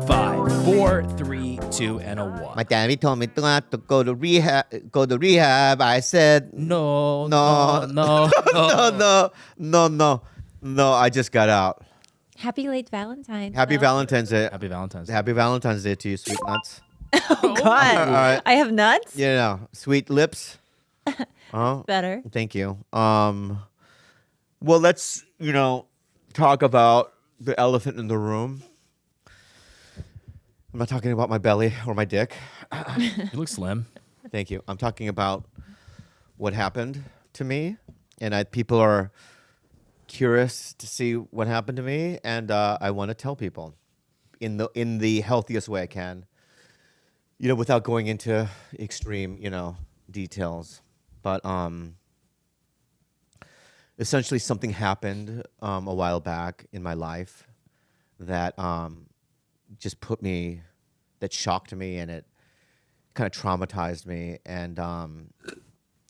5, 4, 3, 2, and a 1. My daddy told me to go to rehab. I said No. no. I just got out. Happy late Valentine's. Happy Valentine's Day. Happy Valentine's Day. Happy Valentine's Day to you, sweet nuts. Oh, God. All right. I have nuts? Yeah, sweet lips. Better. Thank you. Well, let's talk about the elephant in the room. I'm not talking about my belly or my dick. You look slim. Thank you. I'm talking about what happened to me, and people are curious to see what happened to me, and I want to tell people in the healthiest way I can, without going into extreme, details. But essentially, something happened a while back in my life that just that shocked me, and it kind of traumatized me, and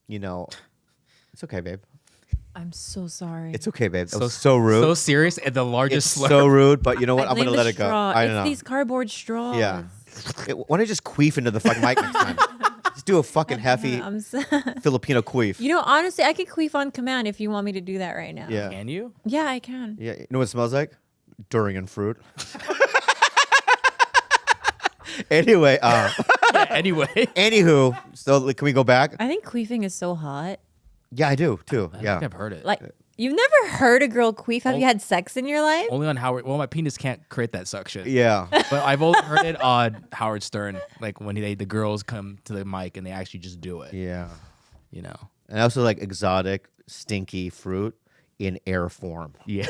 it's okay, babe. I'm so sorry. It's okay, babe. That was so rude. So serious and the largest It's slurp. so rude, but you know what? I I'm gonna blame let the it go. straw. I It's don't know. these cardboard straws. Yeah. Why don't you just queef into the fucking mic next time? Just do a fucking hefty I'm so Filipino queef. honestly, I can queef on command if you want me to do that right now. Yeah. Can you? Yeah, I can. Yeah. You know what it smells like? Durian fruit. Anyway, Anyway. anywho, so can we go back? I think queefing is so hot. Yeah, I do too. I Yeah. think I've heard it. Like, you've never heard a girl queef? Have you had sex in your life? Only on Howard. Well, my penis can't create that suction. Yeah. But I've only heard it on Howard Stern, like when the girls come to the mic and they actually just do it. Yeah. You know. And I also like exotic, stinky fruit in air form. Yeah.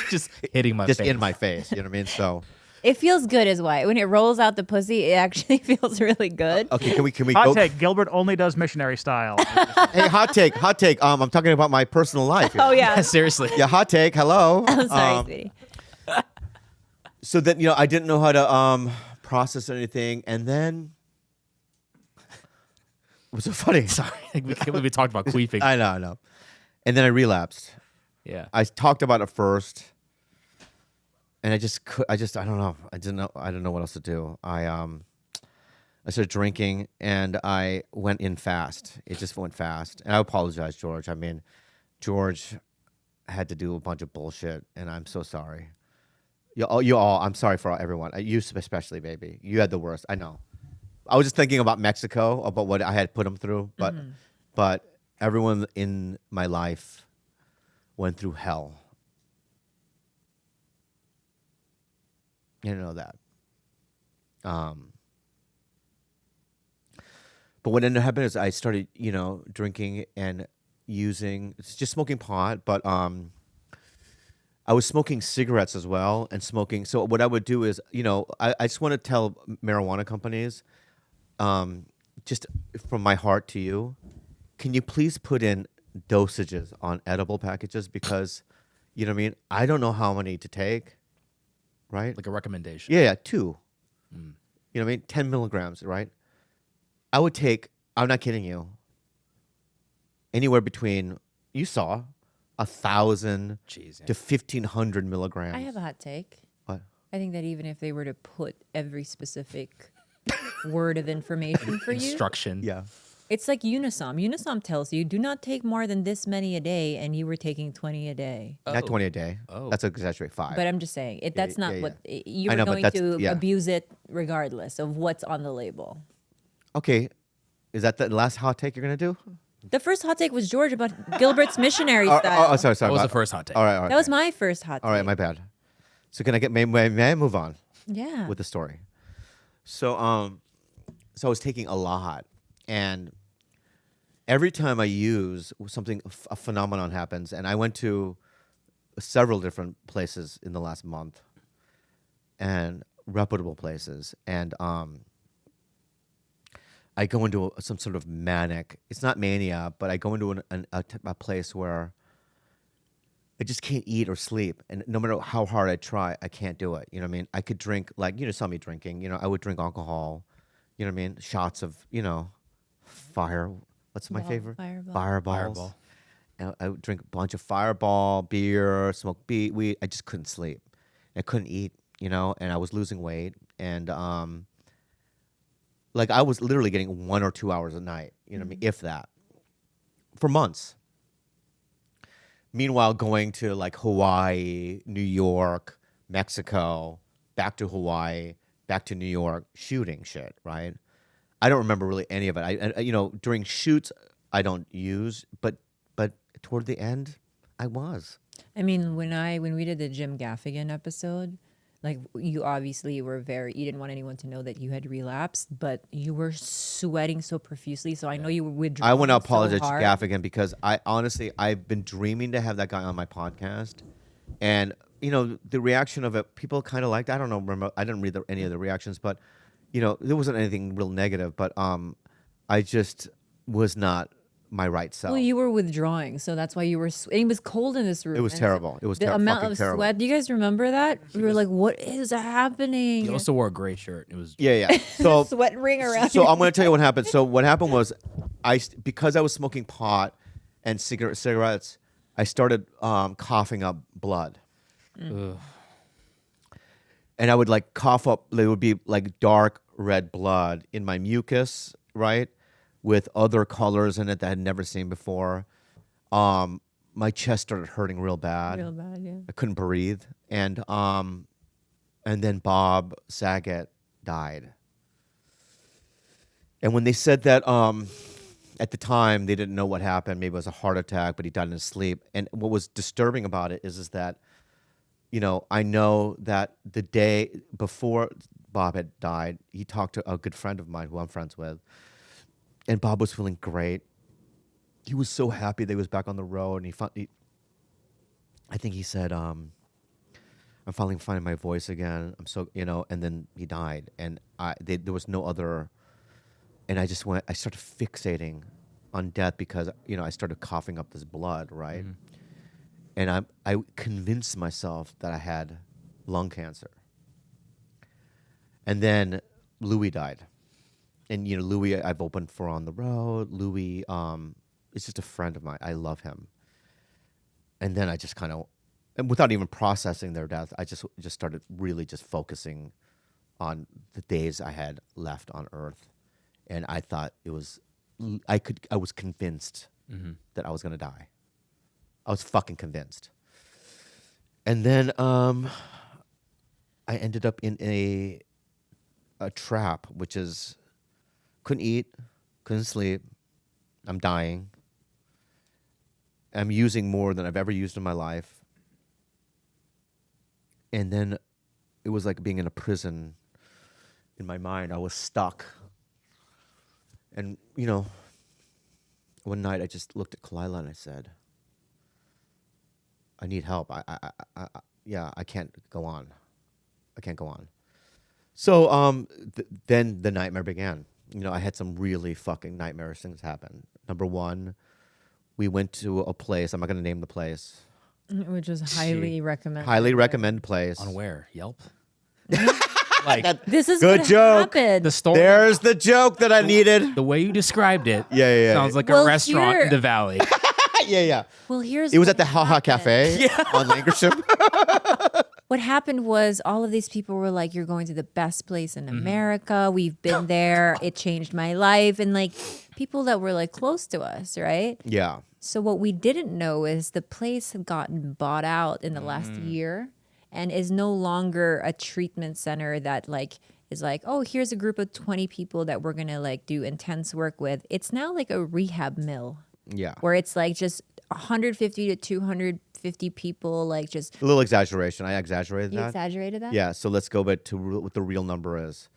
Just hitting my Just face. in my face. You know what I mean? So It feels good is why. When it rolls out the pussy, it actually feels really good. okay, can we Hot go? take: Gilbert only does missionary style. Hey, hot take. I'm talking about my personal life here. Oh, yeah. Seriously. Yeah, hot take. Hello. I'm sorry, sweetie. So then, I didn't know how to process anything, and then it was so funny. Sorry. We talked about queefing. I know. And then I relapsed. Yeah. I talked about it first, and I don't know. I don't know what else to do. I started drinking, and I went in fast. It just went fast, and I apologize, George. I mean, George had to do a bunch of bullshit, and I'm so sorry. You all. I'm sorry for everyone. You especially, baby. You had the worst. I know. I was just thinking about Mexico, about what I had put him through, but everyone in my life went through hell. You know that. But what ended up happening is I started, drinking and using, it's just smoking pot, but I was smoking cigarettes as well and smoking. So what I would do is, I just want to tell marijuana companies, just from my heart to you, can you please put in dosages on edible packages? Because, you know what I mean? I don't know how many to take, right? Like a recommendation. Yeah, 2. You know what I mean? 10 milligrams, right? I would take, I'm not kidding you, anywhere between, you saw, 1,000 Jeez, to 1,500 milligrams. I have a hot take. What? I think that even if they were to put every specific word of information for you, Instruction. Yeah. it's like Unisom. Unisom tells you, do not take more than this many a day, and you were taking 20 a day. Not 20 a day. Oh. That's exaggerate 5. But I'm just saying, that's not yeah. what you I were know, but going that's- to yeah. abuse it regardless of what's on the label. Okay. Is that the last hot take you're going to do? The first hot take was George about Gilbert's missionary style. Sorry. That was the first hot take. All right. That was my first hot take. All right, my bad. So can I get, may I move on Yeah. with the story? So I was taking a lot, and every time I use something, a phenomenon happens, and I went to several different places in the last month, and reputable places, and I go into some sort of manic. It's not mania, but I go into a place where I just can't eat or sleep, and no matter how hard I try, I can't do it. You know what I mean? I could drink, like, saw me drinking. I would drink alcohol. You know what I mean? Shots of, fire. What's my favorite? Fireball. Fireballs. Fireball. And I would drink a bunch of Fireball, beer, smoke weed. I just couldn't sleep. I couldn't eat, and I was losing weight, and like I was literally getting 1 or 2 hours a night, what I mean, if that, for months. Meanwhile, going to like Hawaii, New York, Mexico, back to Hawaii, back to New York, shooting shit, right? I don't remember really any of it. During shoots, I don't use, but toward the end, I was. I mean, when we did the Jim Gaffigan episode, like you obviously were you didn't want anyone to know that you had relapsed, but you were sweating so profusely. So I know you were withdrawing. I want to apologize so to hard. Gaffigan because I've been dreaming to have that guy on my podcast, and the reaction of it, people kind of liked. I don't know. Remember, I didn't read any of the reactions, but there wasn't anything real negative. But I just was not my right self. Well, you were withdrawing, so that's why you were. It was cold in this room. It was and terrible. It was the amount fucking of terrible. sweat. Do you guys remember that? We were like, "What is happening?" He also wore a gray shirt. It was Yeah. So sweat ring around. So I'm going to tell you what happened. So what happened was, because I was smoking pot and cigarettes, I started coughing up blood. ugh. And I would like cough up. There would be like dark red blood in my mucus, right, with other colors in it that I had never seen before. My chest started hurting real bad. Real bad, yeah. I couldn't breathe, and then Bob Saget died. And when they said that, at the time they didn't know what happened. Maybe it was a heart attack, but he died in his sleep. And what was disturbing about it is that, I know that the day before Bob had died, he talked to a good friend of mine who I'm friends with, and Bob was feeling great. He was so happy that he was back on the road, and I think he said, I'm finally finding my voice again. I'm so, and then he died, and there was no other, and I started fixating on death because, I started coughing up this blood, right? Mm-hmm. And I convinced myself that I had lung cancer. And then Louis died. And, Louis I've opened for on the road. Louis is just a friend of mine. I love him. And then I just kind of, and without even processing their death, I just started really just focusing on the days I had left on Earth. And I thought I was convinced that I was going to die. I was fucking convinced. And then I ended up in a trap, which is couldn't eat, couldn't sleep. I'm dying. I'm using more than I've ever used in my life. And then it was like being in a prison in my mind. I was stuck. And, one night I just looked at Khalyla and I said, I need help. I can't go on. I can't go on. So then the nightmare began. I had some really fucking nightmarish things happen. Number one, we went to a place. I'm not going to name the place. Which was highly recommended. Highly recommended place. On where? Yelp? This is Good what joke. happened. The story. There's the joke that I needed. The way you described it. Yeah. Sounds like Well, a restaurant here- in the valley. Yeah. Well, here's It was what at the Haha happened. Cafe on Lankership. What happened was all of these people were like, "You're going to the best place in America. We've been there. It changed my life." And like people that were like close to us, right? Yeah. So what we didn't know is the place had gotten bought out in the last year and is no longer a treatment center that like is like, oh, here's a group of 20 people that we're gonna like do intense work with. It's now like a rehab mill Yeah. where it's like just 150 to 250 people, like just A little exaggeration. I exaggerated you that. exaggerated that? Yeah, so let's go back to what the real number is.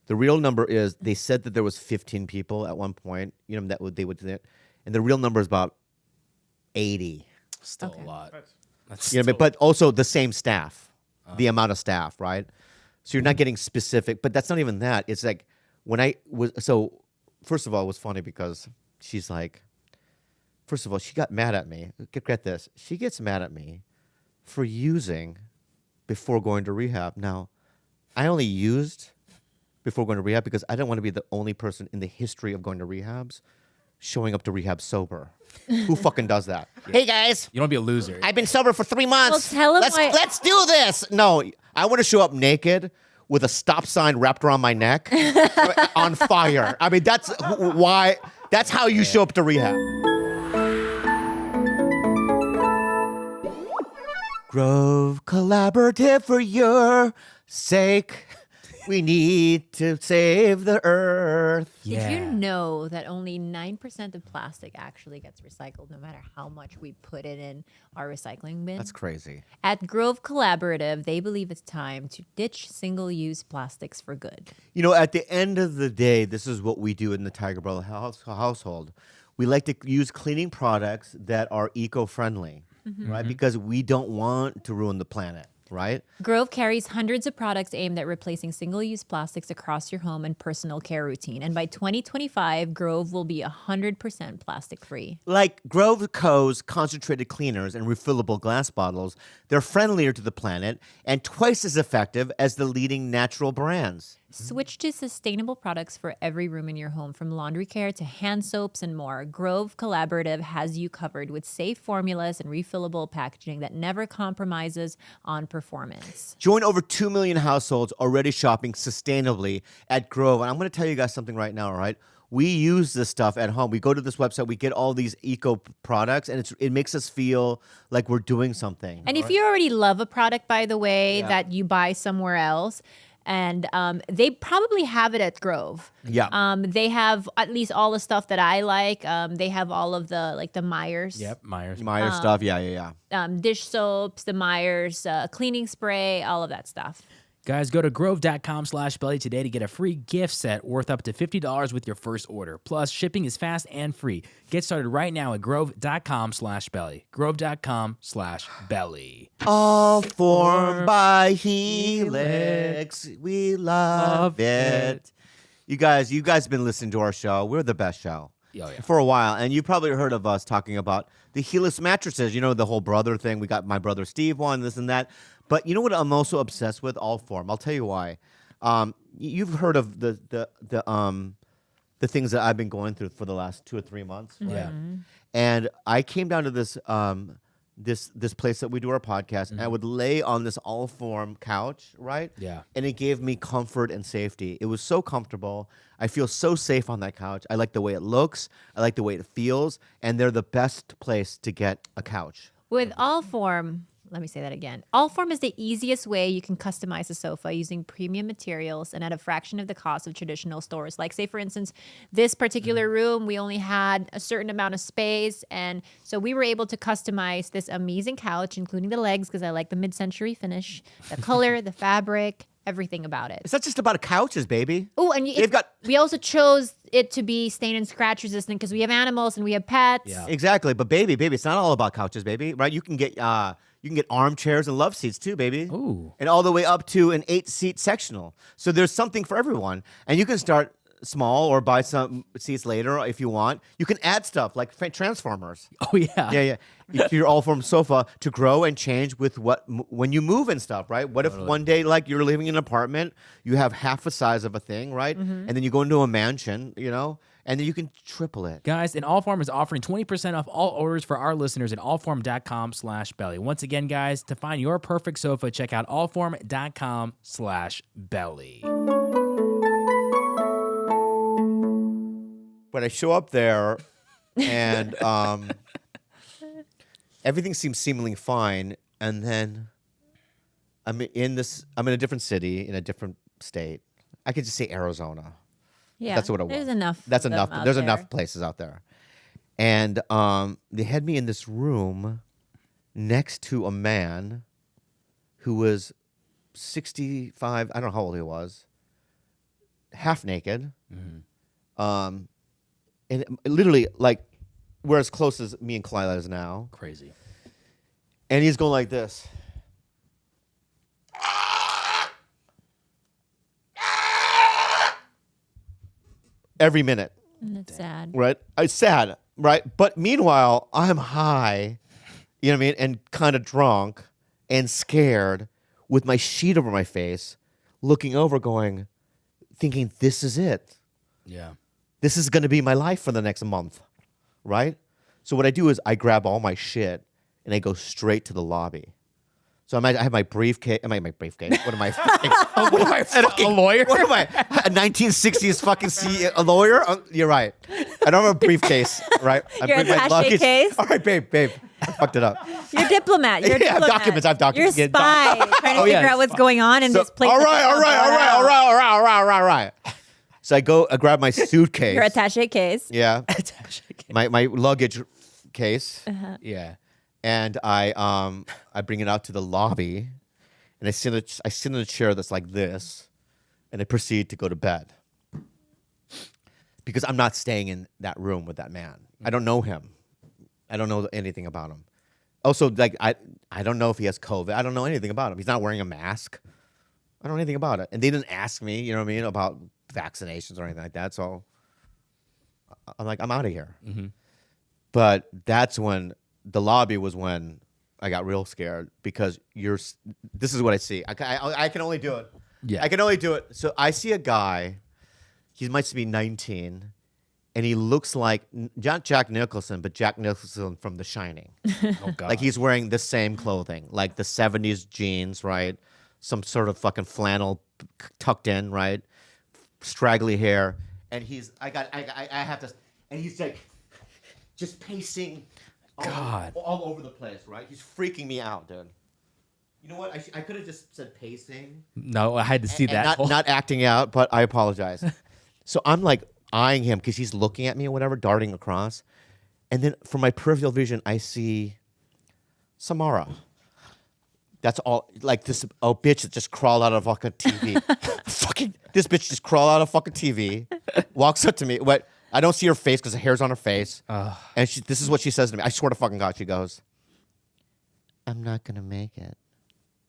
The real number is they said that there was 15 people at one point, they would do that. And the real number is about 80. Still Okay. a lot. That's But also the same staff, the amount of staff, right? So you're not getting specific, but that's not even that. It's like so first of all, it was funny because she's like, first of all, she got mad at me. Get this. She gets mad at me for using before going to rehab. Now, I only used before going to rehab because I didn't want to be the only person in the history of going to rehabs showing up to rehab sober. Who fucking does that? Hey guys, You don't be a loser. I've been sober for 3 months. Well, tell 'em let's do this. No, I want to show up naked with a stop sign wrapped around my neck on fire. I mean, that's why. That's how you show up to rehab. Grove Collaborative, for your sake, we need to save the earth. Did you know that only 9% of plastic actually gets recycled no matter how much we put it in our recycling bin? That's crazy. At Grove Collaborative, they believe it's time to ditch single-use plastics for good. You know, at the end of the day, this is what we do in the TigerBelly household. We like to use cleaning products that are eco-friendly, right? Because we don't want to ruin the planet, right? Grove carries hundreds of products aimed at replacing single-use plastics across your home and personal care routine. And by 2025, Grove will be 100% plastic-free. Like Grove Co.'s concentrated cleaners and refillable glass bottles, they're friendlier to the planet and twice as effective as the leading natural brands. Switch to sustainable products for every room in your home, from laundry care to hand soaps and more. Grove Collaborative has you covered with safe formulas and refillable packaging that never compromises on performance. Join over 2 million households already shopping sustainably at Grove. And I'm going to tell you guys something right now, all right? We use this stuff at home. We go to this website, we get all these eco products, and it makes us feel like we're doing something. And if you already love a product, by the way, that you buy somewhere else, and they probably have it at Grove. Yeah. They have at least all the stuff that I like. They have all of the Myers. Yep, Myers. Meyer stuff, yeah. Dish soaps, the Myers, cleaning spray, all of that stuff. Guys, go to grove.com/belly today to get a free gift set worth up to $50 with your first order. Plus, shipping is fast and free. Get started right now at grove.com/belly. Grove.com/belly. All formed by Helix. We love it. You guys have been listening to our show. We're the best show. Oh, yeah. For a while. And you probably heard of us talking about the Helix mattresses. You know, the whole brother thing. We got my brother Steve one, this and that. But you know what I'm also obsessed with? All form. I'll tell you why. You've heard of the things that I've been going through for the last 2 or 3 months. Right? Yeah. And I came down to this this place that we do our podcast, and I would lay on this all form couch, right? Yeah. And it gave me comfort and safety. It was so comfortable. I feel so safe on that couch. I like the way it looks. I like the way it feels. And they're the best place to get a couch. With Allform, let me say that again. Allform is the easiest way you can customize a sofa using premium materials and at a fraction of the cost of traditional stores. Like, say, for instance, this particular room, we only had a certain amount of space. And so we were able to customize this amazing couch, including the legs, because I like the mid-century finish, the color, the fabric, everything about it. It's not just about couches, baby. Oh, and we also chose it to be stain and scratch resistant because we have animals and we have pets. Yeah. Exactly. But baby, it's not all about couches, baby, right? You can get armchairs and love seats too, baby. Ooh. And all the way up to an 8-seat sectional. So there's something for everyone. And you can start small or buy some seats later if you want. You can add stuff like Transformers. Oh, yeah. Yeah. You're all from sofa to grow and change with when you move and stuff, right? What if one day, like, you're living in an apartment, you have half the size of a thing, right? And then you go into a mansion, you know, and then you can triple it. Guys, and Allform is offering 20% off all orders for our listeners at allform.com/belly. Once again, guys, to find your perfect sofa, check out allform.com/belly. But I show up there, and everything seems seemingly fine, and then I'm in a different city, in a different state. I could just say Arizona. Yeah, That's what it was. There's enough. That's of them enough. out There's there. enough places out there. And they had me in this room next to a man who was 65. I don't know how old he was. Half naked. And literally, like, we're as close as me and Khalyla is now. Crazy. And he's going like this. Every minute. And it's sad. Right? It's sad, right? But meanwhile, I'm high, you know what I mean? And kind of drunk and scared with my sheet over my face, looking over thinking, this is it. Yeah. this is going to be my life for the next month, right? So what I do is I grab all my shit and I go straight to the lobby. So I have my briefcase. My briefcase. What am I? What am I? Fucking, a lawyer? What am I? A 1960s fucking a lawyer? You're right. I don't have a briefcase, right? I Your bring my attaché luggage. case? All right, babe. I fucked it up. You're a diplomat. You're a Yeah, I have diplomat. documents. I have documents. You're a spy trying to figure out what's going on in this place. All that right. you can't get out. So I grab my suitcase. Your attaché case. Yeah. My luggage case. Yeah. And I bring it out to the lobby, and I sit in a chair that's like this, and I proceed to go to bed because I'm not staying in that room with that man. I don't know him. I don't know anything about him. Also, like I don't know if he has COVID. I don't know anything about him. He's not wearing a mask. I don't know anything about it, and they didn't ask me. You know what I mean about vaccinations or anything like that. So I'm like, I'm out of here. Mm-hmm. But that's when. The lobby was when I got real scared because this is what I see. I can only do it. Yeah. I can only do it. So I see a guy, he might be 19, and he looks like, not Jack Nicholson, but Jack Nicholson from The Shining. Oh, God. Like he's wearing the same clothing, like the 70s jeans, right? Some sort of fucking flannel tucked in, right? Straggly hair. And I have to, and he's like, just pacing all over the place, right? He's freaking me out, dude. You know what? I could have just said pacing. No, I had to see that. Not acting out, but I apologize. So I'm like eyeing him because he's looking at me or whatever, darting across. And then from my peripheral vision, I see Samara. That's all. Like this bitch that just crawled out of fucking TV. This bitch just crawled out of fucking TV, walks up to me. What? I don't see her face because the hair's on her face. And this is what she says to me. I swear to fucking God, she goes, I'm not going to make it.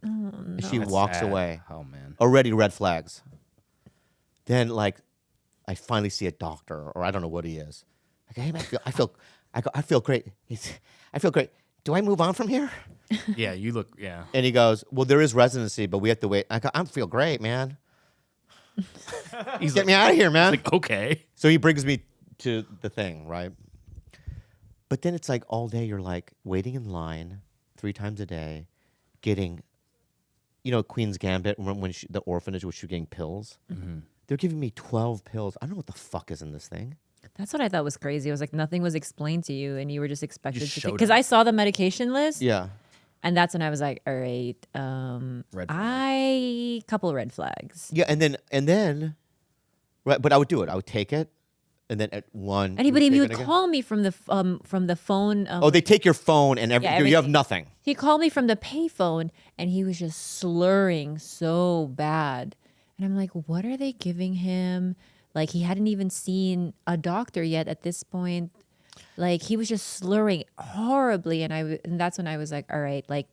Oh, no. And she That's walks sad. away. Oh, man. Already red flags. Then, like, I finally see a doctor, or I don't know what he is. I go, hey, man, I feel great. I feel great. Do I move on from here? Yeah, you look, yeah. And he goes, well, there is residency, but we have to wait. I go, I feel great, man. He's Get me out of here, man. like, okay. So he brings me to the thing, right? But then it's like all day you're like waiting in line 3 times a day, getting, Queen's Gambit, when the orphanage was she getting pills. Mm-hmm. They're giving me 12 pills. I don't know what the fuck is in this thing. That's what I thought was crazy. It was like nothing was explained to you, and you were just expected Just to showed because up. I saw the medication list. Yeah. And that's when I was like, all right, Red flag. couple red flags. Yeah, and then, right, but I would do it. I would take it, and then at 1. Anybody you would would take it again? call me from the phone. Oh, they take your phone and you have everything. nothing. He called me from the payphone, and he was just slurring so bad. And I'm like, what are they giving him? Like, he hadn't even seen a doctor yet at this point. Like, he was just slurring horribly. And that's when I was like, all right, like,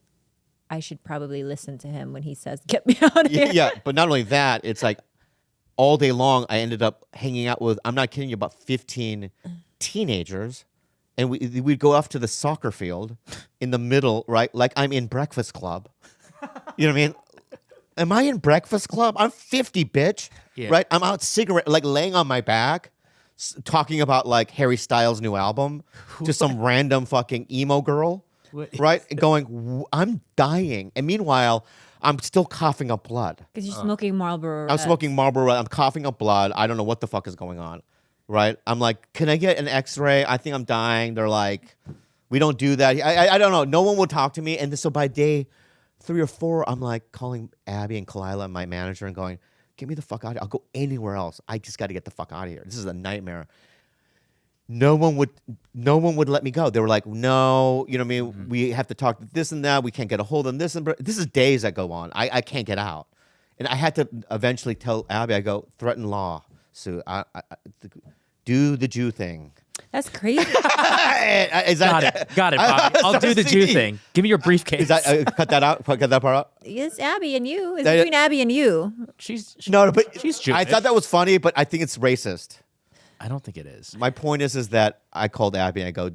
I should probably listen to him when he says, get me out of here. Yeah, but not only that, it's like all day long I ended up hanging out with, I'm not kidding you, about 15 teenagers. And we'd go off to the soccer field in the middle, right? Like I'm in Breakfast Club. You know what I mean? Am I in Breakfast Club? I'm 50, bitch. Yeah. Right? I'm out cigarette, like laying on my back, talking about like Harry Styles' new album to some random fucking emo girl. What? Right? And going, I'm dying. And meanwhile, I'm still coughing up blood. Because you're smoking Marlboro. I'm smoking Marlboro. I'm coughing up blood. I don't know what the fuck is going on. Right? I'm like, can I get an x-ray? I think I'm dying. They're like, we don't do that. I don't know. No one will talk to me. And so by day 3 or 4, I'm like calling Abby and Khalyla, my manager, and going, get me the fuck out of here. I'll go anywhere else. I just got to get the fuck out of here. This is a nightmare. No one would let me go. They were like, no, you know what I mean? Mm-hmm. We have to talk this and that. We can't get a hold of this. And this is days that go on. I can't get out. And I had to eventually tell Abby, I go, threaten law. So do the Jew thing. That's crazy. Is that, Got it, Bobby. I'll do the Jew thing. Give me your briefcase. Is that cut that out? Cut that part out. It's Abby and you. It's That- between Abby and you. No, but she's Jewish. I thought that was funny, but I think it's racist. I don't think it is. My point is that I called Abby and I go,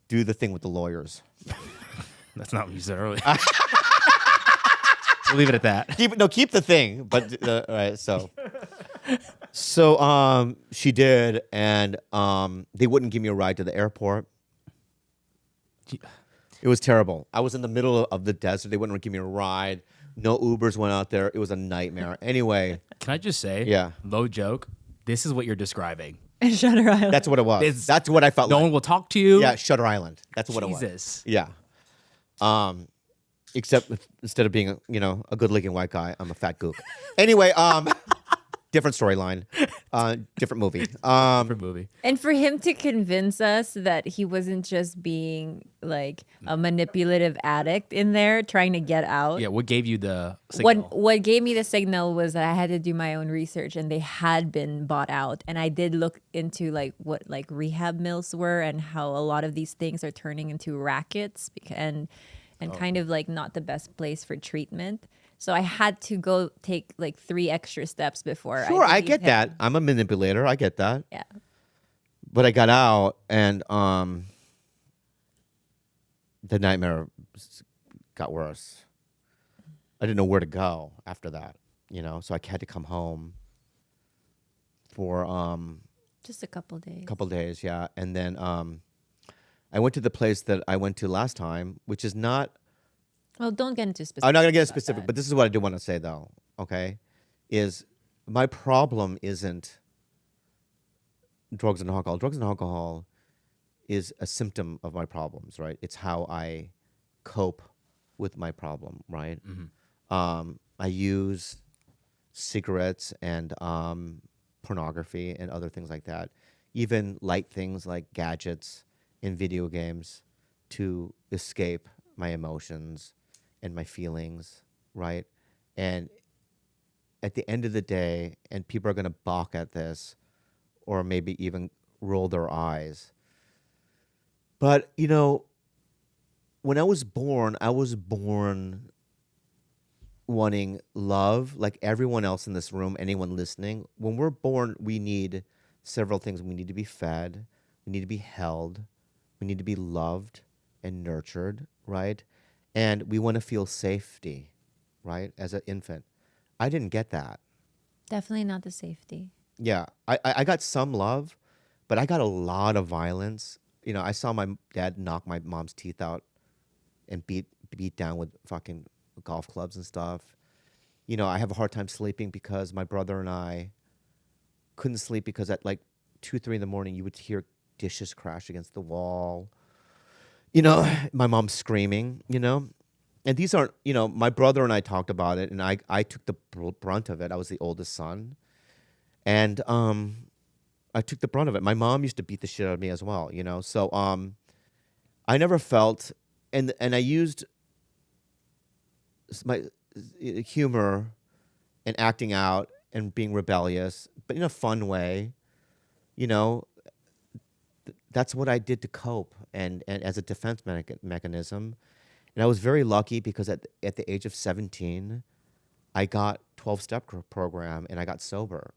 do the thing with the lawyers. That's not what you said earlier. We'll leave it at that. Keep the thing, but all right. So So she did, and they wouldn't give me a ride to the airport. It was terrible. I was in the middle of the desert. They wouldn't give me a ride. No Ubers went out there. It was a nightmare. Anyway. Can I just say, Yeah. low joke, this is what you're describing. Shutter Island. That's what it was. That's what I felt No like. one will talk to you. Yeah, Shutter Island. That's what it was. Jesus. Yeah. Except instead of being a good-looking white guy, I'm a fat gook. Anyway, different storyline, different movie. Different movie. And for him to convince us that he wasn't just being like a manipulative addict in there trying to get out. Yeah, what gave you the signal? What gave me the signal was that I had to do my own research, and they had been bought out. And I did look into like what like rehab mills were and how a lot of these things are turning into rackets and kind of like not the best place for treatment. So I had to go take like 3 extra steps before. Sure, I believe get him. that. I'm a manipulator. I get that. Yeah. But I got out, and the nightmare got worse. I didn't know where to go after that, so I had to come home for Just a couple days. couple days, yeah. And then I went to the place that I went to last time, which is not. Well, don't get into specifics. I'm not gonna get about specific, that. but this is what I do want to say though. Okay, is my problem isn't drugs and alcohol. Drugs and alcohol is a symptom of my problems, right? It's how I cope with my problem, right? I use cigarettes and pornography and other things like that, even light things like gadgets and video games to escape my emotions and my feelings, right? And at the end of the day, and people are going to balk at this or maybe even roll their eyes. But, when I was born wanting love like everyone else in this room, anyone listening. When we're born, we need several things. We need to be fed. We need to be held. We need to be loved and nurtured, right? And we want to feel safety, right, as an infant. I didn't get that. Definitely not the safety. Yeah, I got some love, but I got a lot of violence. I saw my dad knock my mom's teeth out and beat down with fucking golf clubs and stuff. I have a hard time sleeping because my brother and I couldn't sleep because at like 2, 3 in the morning, you would hear dishes crash against the wall. My mom's screaming, and these aren't, my brother and I talked about it, and I took the brunt of it. I was the oldest son, and I took the brunt of it. My mom used to beat the shit out of me as well, so I never felt, and I used my humor and acting out and being rebellious, but in a fun way, that's what I did to cope and as a defense mechanism. And I was very lucky because at the age of 17, I got 12-step program and I got sober,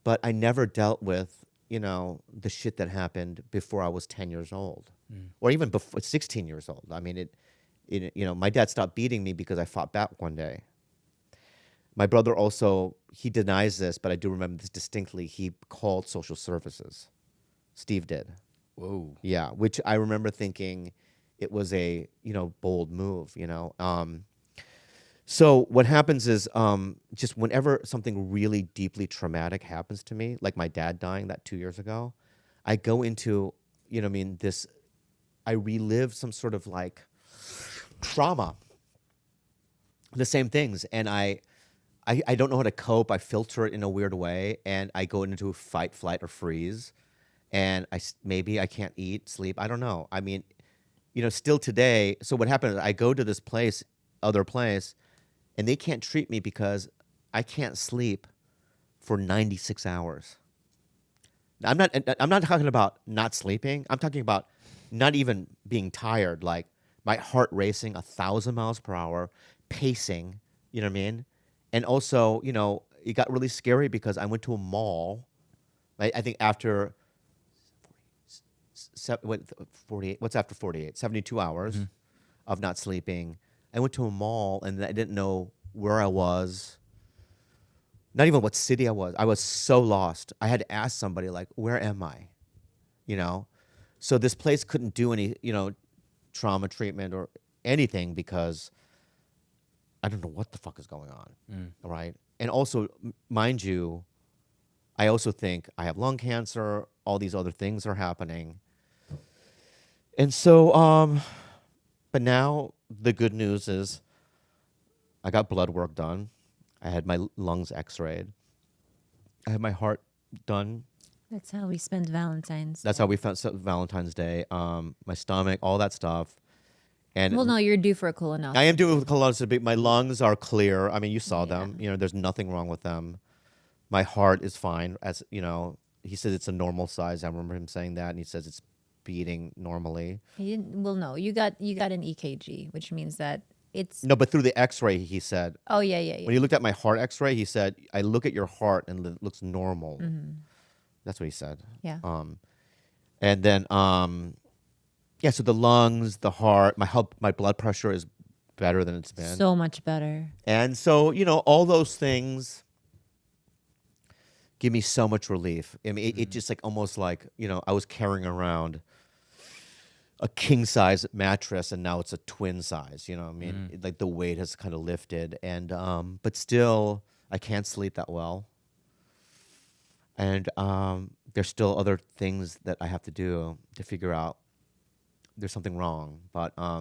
But I never dealt with, the shit that happened before I was 10 years old or even before 16 years old. I mean, my dad stopped beating me because I fought back one day. My brother also, he denies this, but I do remember this distinctly. He called social services. Steve did. Whoa. Yeah, which I remember thinking it was a, bold move, So what happens is just whenever something really deeply traumatic happens to me, like my dad dying that 2 years ago, I go into, I relive some sort of like trauma, the same things. And I don't know how to cope. I filter it in a weird way. And I go into fight, flight, or freeze. And maybe I can't eat, sleep. I don't know. I mean, still today. So what happened is I go to this other place, and they can't treat me because I can't sleep for 96 hours. Now, I'm not talking about not sleeping. I'm talking about not even being tired, like my heart racing 1,000 miles per hour, pacing, you know what I mean? And also, it got really scary because I went to a mall, I think after 48, what's after 48? 72 hours of not sleeping. I went to a mall and I didn't know where I was, not even what city I was. I was so lost. I had to ask somebody like, where am I? You know? So this place couldn't do any, trauma treatment or anything because I don't know what the fuck is going on. Right? And also, mind you, I also think I have lung cancer. All these other things are happening. And so, but now the good news is I got blood work done. I had my lungs x-rayed. I had my heart done. That's how we spend Valentine's. That's how we found Valentine's Day. My stomach, all that stuff. And Well, no, you're due for a colonoscopy. I am doing it with colonoscopy. My lungs are clear. I mean, you saw them. There's nothing wrong with them. My heart is fine. As he says it's a normal size. I remember him saying that, and he says it's beating normally. He didn't. Well, no, you got an EKG, which means that it's. No, but through the X-ray, he said. Oh yeah. When he looked at my heart X-ray, he said, "I look at your heart and it looks normal." That's what he said. Yeah. And then so the lungs, the heart, my blood pressure is better than it's been. So much better. And so all those things give me so much relief. I mean, it just like almost like I was carrying around a king size mattress and now it's a twin size. You know what I mean? Like the weight has kind of lifted, and but still I can't sleep that well. And there's still other things that I have to do to figure out there's something wrong. But I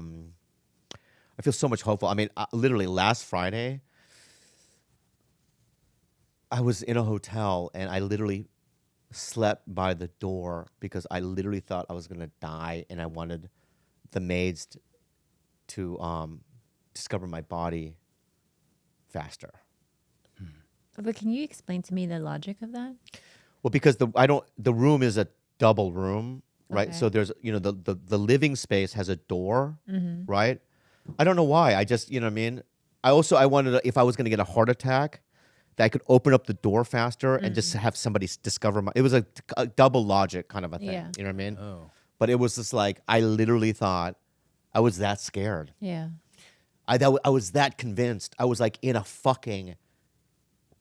feel so much hopeful. I mean, literally last Friday, I was in a hotel and I literally slept by the door because I literally thought I was going to die, and I wanted the maids to discover my body faster. But can you explain to me the logic of that? Well, because the room is a double room, right? Okay. So there's the living space has a door, right? I don't know why. I just what I mean. I wanted if I was going to get a heart attack, that I could open up the door faster and just have somebody discover my. It was a double logic kind of a thing. Yeah. You know what I mean? Oh. But it was just like I literally thought I was that scared. Yeah. I was that convinced. I was like in a fucking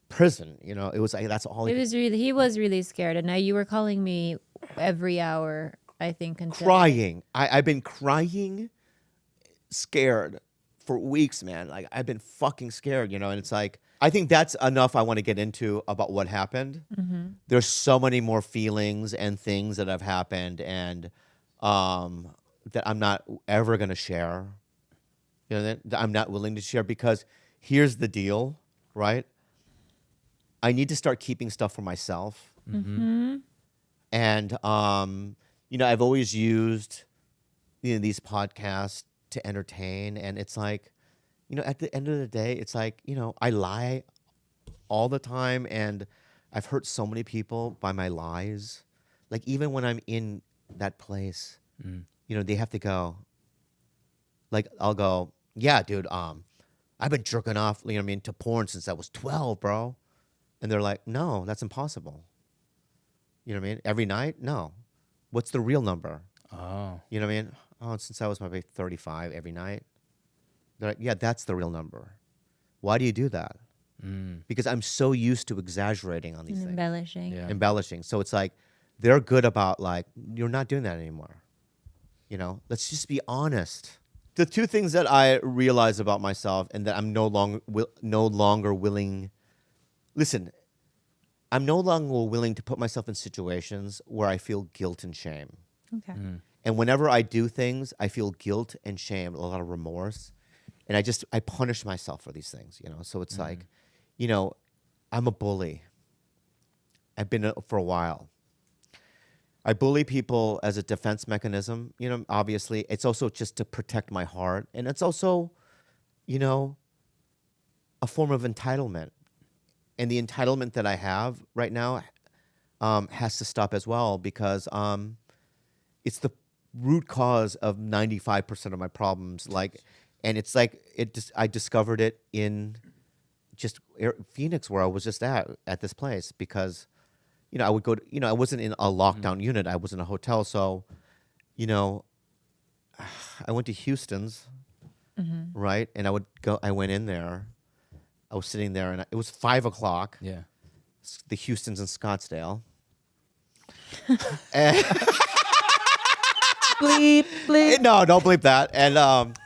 prison. It was like that's all. He was really scared, and now you were calling me every hour. I think until Crying. I've been crying, scared for weeks, man. Like I've been fucking scared, and it's like I think that's enough I want to get into about what happened. There's so many more feelings and things that have happened, and that I'm not ever going to share. That I'm not willing to share, because here's the deal, right? I need to start keeping stuff for myself. And I've always used these podcasts to entertain, and it's like, at the end of the day, it's like, I lie all the time, and I've hurt so many people by my lies. Like even when I'm in that place, they have to go. Like I'll go, yeah, dude, I've been jerking off, to porn since I was 12, bro. And they're like, no, that's impossible. You know what I mean? Every night? No. What's the real number? Oh. You know what I mean? Oh, since I was maybe 35 every night. They're like, yeah, that's the real number. Why do you do that? Because I'm so used to exaggerating on these things. embellishing. Yeah. Embellishing. So it's like, they're good about like, you're not doing that anymore. Let's just be honest. The two things that I realize about myself and that I'm no longer willing. Listen, I'm no longer willing to put myself in situations where I feel guilt and shame. Okay. And whenever I do things, I feel guilt and shame, a lot of remorse. And I punish myself for these things, So it's like, I'm a bully. I've been for a while. I bully people as a defense mechanism, obviously. It's also just to protect my heart. And it's also, a form of entitlement. And the entitlement that I have right now has to stop as well, because it's the root cause of 95% of my problems. And it's like I discovered it in just Phoenix, where I was just at this place, because I would go to, I wasn't in a lockdown unit. I was in a hotel. So, I went to Houston's, right? And I went in there. I was sitting there, and it was 5 o'clock. Yeah. The Houston's in Scottsdale. Bleep, bleep. No, don't bleep that. And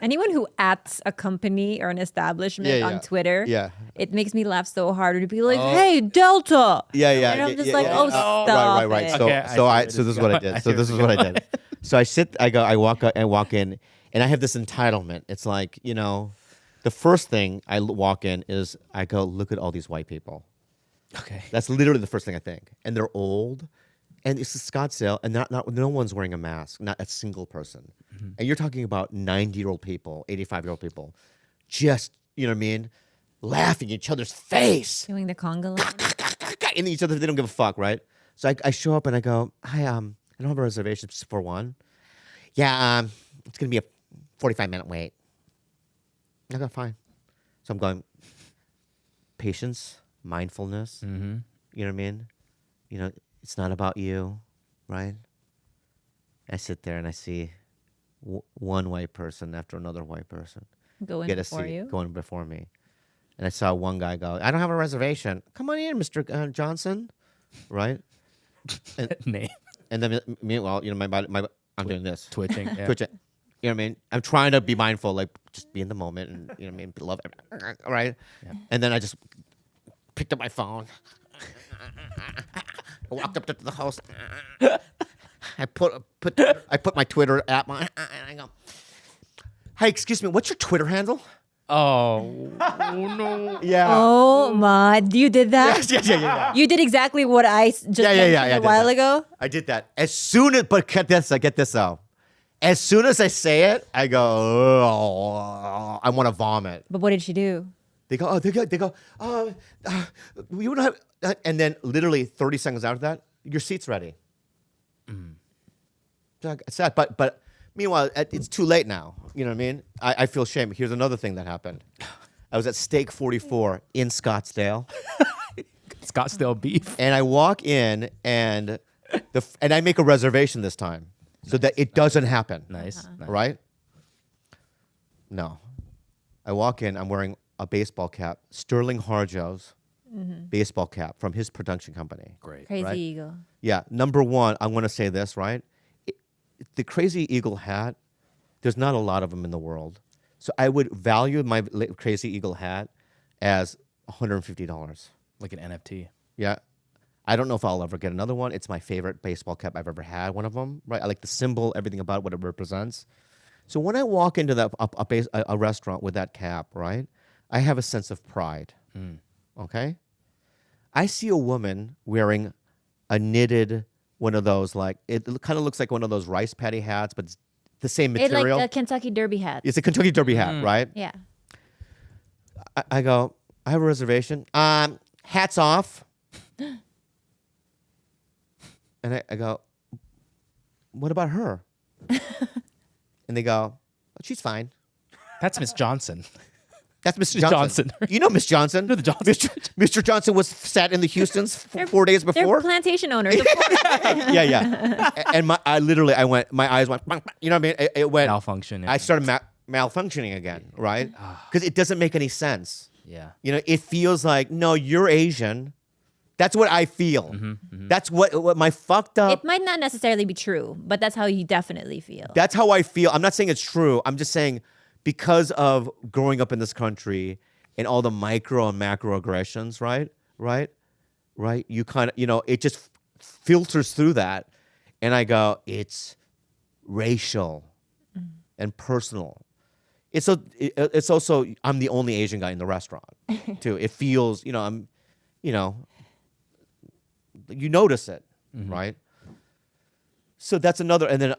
Anyone who @s a company or an establishment Yeah, on yeah. Twitter, Yeah. it makes me laugh so hard to be like, "Hey, Delta." Yeah, yeah. And I'm yeah, just yeah, like, yeah. "Oh, stop Right. it." So, Okay, I see so where I, this so is this is what I going. did. So this is what I did. So I walk in, and I have this entitlement. It's like, the first thing I walk in is I go, look at all these white people. Okay. That's literally the first thing I think. And they're old, and it's a Scottsdale, and no one's wearing a mask, not a single person. And you're talking about 90-year-old people, 85-year-old people, just, you know what I mean, laughing in each other's face. Doing the conga line. In each other, they don't give a fuck, right? So I show up and I go, hi, I don't have a reservation for one. Yeah, it's gonna be a 45-minute wait. I go, fine. So I'm going, patience, mindfulness. Mm-hmm. You know what I mean? It's not about you, right? I sit there and I see one white person after another white person Going get a before seat you. going before me. And I saw one guy go, I don't have a reservation. Come on in, Mr. Johnson, right? Name. And then meanwhile, my body, I'm doing this. Twitching. Yeah. Twitch it. You know what I mean? I'm trying to be mindful, like just be in the moment and you know what I mean, love it. Right? Yeah. And then I just picked up my phone. I walked up to the host. I put my Twitter app on, and I go, "Hey, excuse me, what's your Twitter handle?" Oh no. Yeah. Oh my! You did that? Yeah. You did exactly what I just mentioned I a did while that. ago. I did that as soon as, but get this though. As soon as I say it, I go, oh, I want to vomit. But what did she do? They go, we don't have, and then literally 30 seconds after that, your seat's ready. It's sad, but meanwhile, it's too late now. You know what I mean? I feel shame. Here's another thing that happened. I was at Steak 44 in Scottsdale, Scottsdale beef. and I walk in, and I make a reservation this time so that it doesn't happen. Nice. Nice. Right? No. I walk in, I'm wearing a baseball cap, Sterling Harjo's baseball cap from his production company. Great. Crazy Right? Eagle. Yeah, number one, I want to say this, right? The Crazy Eagle hat, there's not a lot of them in the world. So I would value my Crazy Eagle hat as $150. Like an NFT. Yeah. I don't know if I'll ever get another one. It's my favorite baseball cap I've ever had, one of them, right? I like the symbol, everything about what it represents. So when I walk into a restaurant with that cap, right, I have a sense of pride, okay? I see a woman wearing a knitted, one of those, like, it kind of looks like one of those rice patty hats, but it's the same It's material. like a Kentucky Derby hat. It's a Kentucky Derby hat, right? Yeah. I go, I have a reservation. Hats off. And I go, what about her? And they go, oh, she's fine. That's Miss Johnson. That's Mr. Miss Johnson. Johnson. You know Miss Johnson. No, the Johnson. Mr. Johnson was sat in the Houstons 4 days They're before. plantation owners. Yeah. And my eyes went, you know what I mean? It went. Malfunction. I started malfunctioning again, right? Because it doesn't make any sense. Yeah. You know, it feels like, no, you're Asian. That's what I feel. That's what my fucked up. It might not necessarily be true, but that's how you definitely feel. That's how I feel. I'm not saying it's true. I'm just saying because of growing up in this country and all the micro and macro aggressions, right? You kind of, it just filters through that. And I go, it's racial and personal. It's also, I'm the only Asian guy in the restaurant, too. It feels, you notice it, right? So that's another, and then,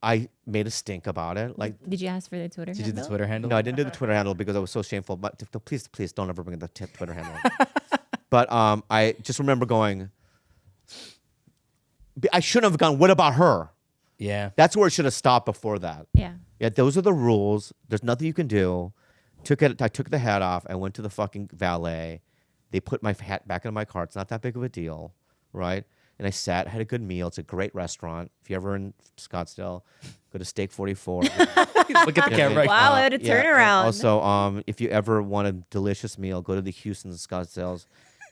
I made a stink about it. Like, Did you ask for their Twitter Did you do the handle? Twitter handle? no, I didn't do the Twitter handle because I was so shameful. But please don't ever bring the Twitter handle. But I just remember going, I shouldn't have gone, what about her? Yeah. That's where it should have stopped before that. Yeah. Yeah, those are the rules. There's nothing you can do. I took the hat off. I went to the fucking valet. They put my hat back in my car. It's not that big of a deal, right? and I sat, had a good meal. It's a great restaurant. If you're ever in Scottsdale, go to Steak 44. Look at the camera. Wow, what a Yeah, and turnaround. also, if you ever want a delicious meal, go to the Houston Scottsdales.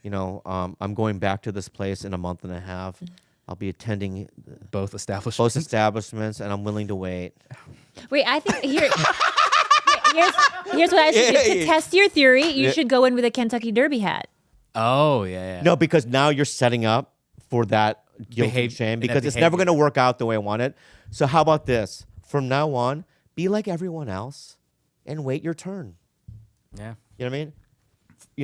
I'm going back to this place in a month and a half. I'll be attending Both establishments. both establishments, and I'm willing to wait. Wait, I think here's what I should do. To test your theory, you should go in with a Kentucky Derby hat. Oh, yeah. No, because now you're setting up for that guilt and shame and that because it's never behavior. going to work out the way I want it. So how about this? From now on, be like everyone else and wait your turn. Yeah. You know what I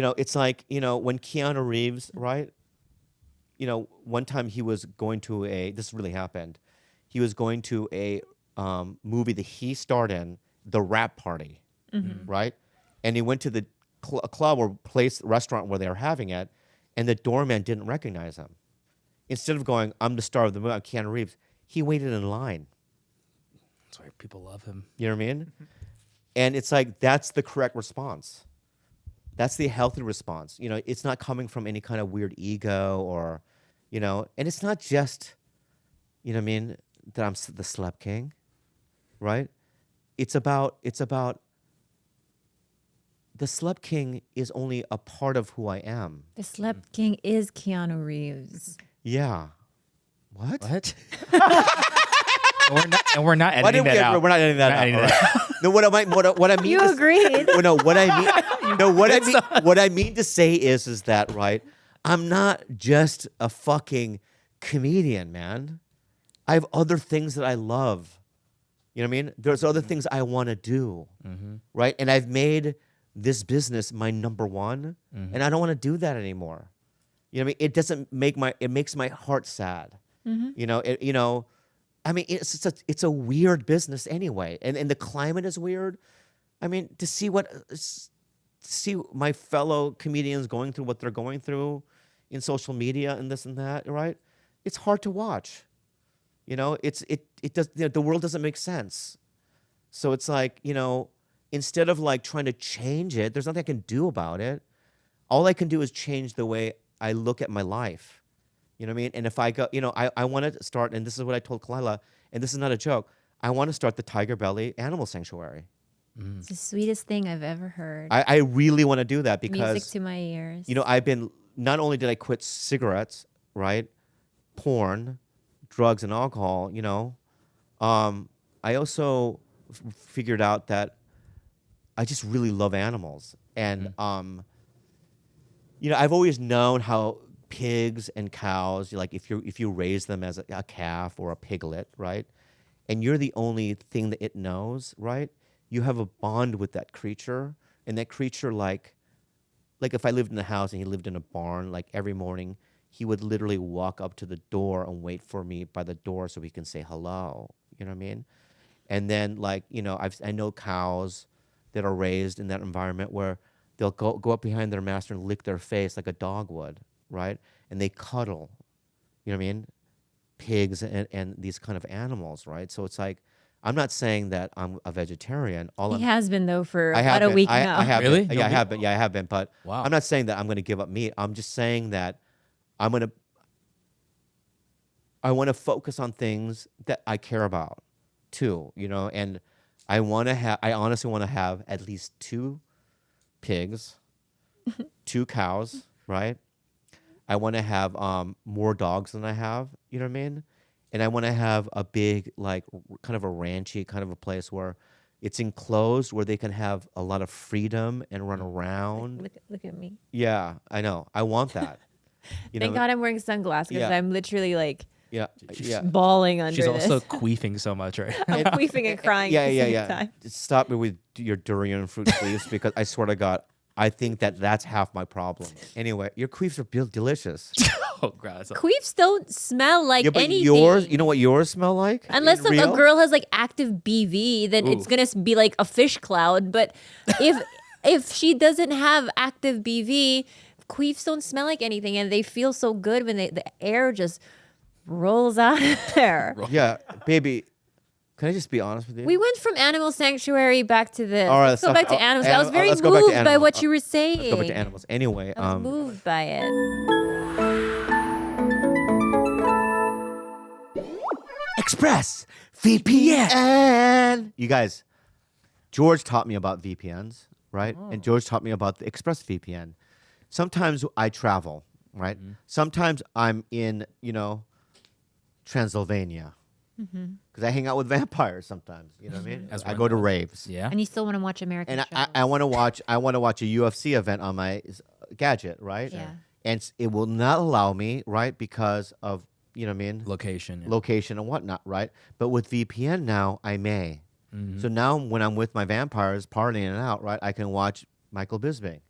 mean? It's like, when Keanu Reeves, right? One time he was going to this really happened. He was going to a movie that he starred in, The Rap Party, right? And he went to the club or restaurant where they were having it, and the doorman didn't recognize him. Instead of going, I'm the star of the movie, I'm Keanu Reeves, he waited in line. That's why people love him. You know what I mean? And it's like, that's the correct response. That's the healthy response. It's not coming from any kind of weird ego or, and it's not just, that I'm the celeb king, right? It's about the celeb king is only a part of who I am. The Celeb King is Keanu Reeves. Yeah. What? What? and we're not editing that out. We're not editing that out. editing all that right. No, what I mean. You to, agreed. No, what I mean. No, what I mean to say is that, right? I'm not just a fucking comedian, man. I have other things that I love. You know what I mean? There's other things I want to do, right? And I've made this business my number one, and I don't want to do that anymore. You know what I mean? It doesn't make it makes my heart sad. I mean, it's a weird business anyway, and the climate is weird. I mean, to see my fellow comedians going through what they're going through in social media and this and that, right? It's hard to watch. It does. The world doesn't make sense. So it's like, instead of like trying to change it, there's nothing I can do about it. All I can do is change the way I look at my life. You know what I mean? And if I go, I want to start, and this is what I told Khalyla, and this is not a joke, I want to start the TigerBelly Animal Sanctuary. It's the sweetest thing I've ever heard. I really want to do that because, Music to my ears. not only did I quit cigarettes, right? Porn, drugs, and alcohol, I also figured out that I just really love animals. And, I've always known how pigs and cows, like if you raise them as a calf or a piglet, right? And you're the only thing that it knows, right? You have a bond with that creature, and that creature, like if I lived in a house and he lived in a barn, like every morning he would literally walk up to the door and wait for me by the door so he can say hello. You know what I mean? And then I know cows that are raised in that environment where they'll go up behind their master and lick their face like a dog would, right? And they cuddle. You know what I mean? Pigs and these kind of animals, right? So it's like, I'm not saying that I'm a vegetarian. He has been though for about a been. week now. I have Really? been. Yeah, I have been. Yeah, I have been. But Wow. I'm not saying that I'm going to give up meat. I'm just saying that I want to focus on things that I care about too, and I honestly want to have at least 2 pigs, 2 cows, right? I want to have more dogs than I have, you know what I mean? And I want to have a big, like, kind of a ranchy kind of a place where it's enclosed, where they can have a lot of freedom and run around. Look at me. Yeah, I know. I want that. Thank God I'm wearing sunglasses. Yeah. I'm literally like Yeah, yeah. bawling under She's this. also queefing so much, right? I'm queefing and crying at the same time. Stop me with your durian and fruit queefs because I swear to God, I think that's half my problem. Anyway, your queefs are delicious. Oh, God. Queefs don't smell like Yeah, but anything. yours, you know what yours smell like? Unless In a real? girl has like active BV, then it's gonna be like a fish cloud. But if she doesn't have active BV, queefs don't smell like anything, and they feel so good when the air just rolls out of there. Yeah, baby. Can I just be honest with you? We went from animal sanctuary back to this. All right, let's go back to animals. I was very let's go back to moved by animals. what you were saying. Let's go back to animals. Anyway, I was moved by it. Express VPN. You guys, George taught me about VPNs, right? And George taught me about the Express VPN. Sometimes I travel, right? Sometimes I'm in, Transylvania. Because I hang out with vampires sometimes. You know what I mean? I go to raves. Yeah. And you still want to watch American And shows. I want to watch a UFC event on my gadget, right? Yeah. And it will not allow me, right, because of, you know what I mean? Location. Yeah. Location and whatnot, right? But with VPN now, I may. So now when I'm with my vampires partying it out, right, I can watch Michael Bisping.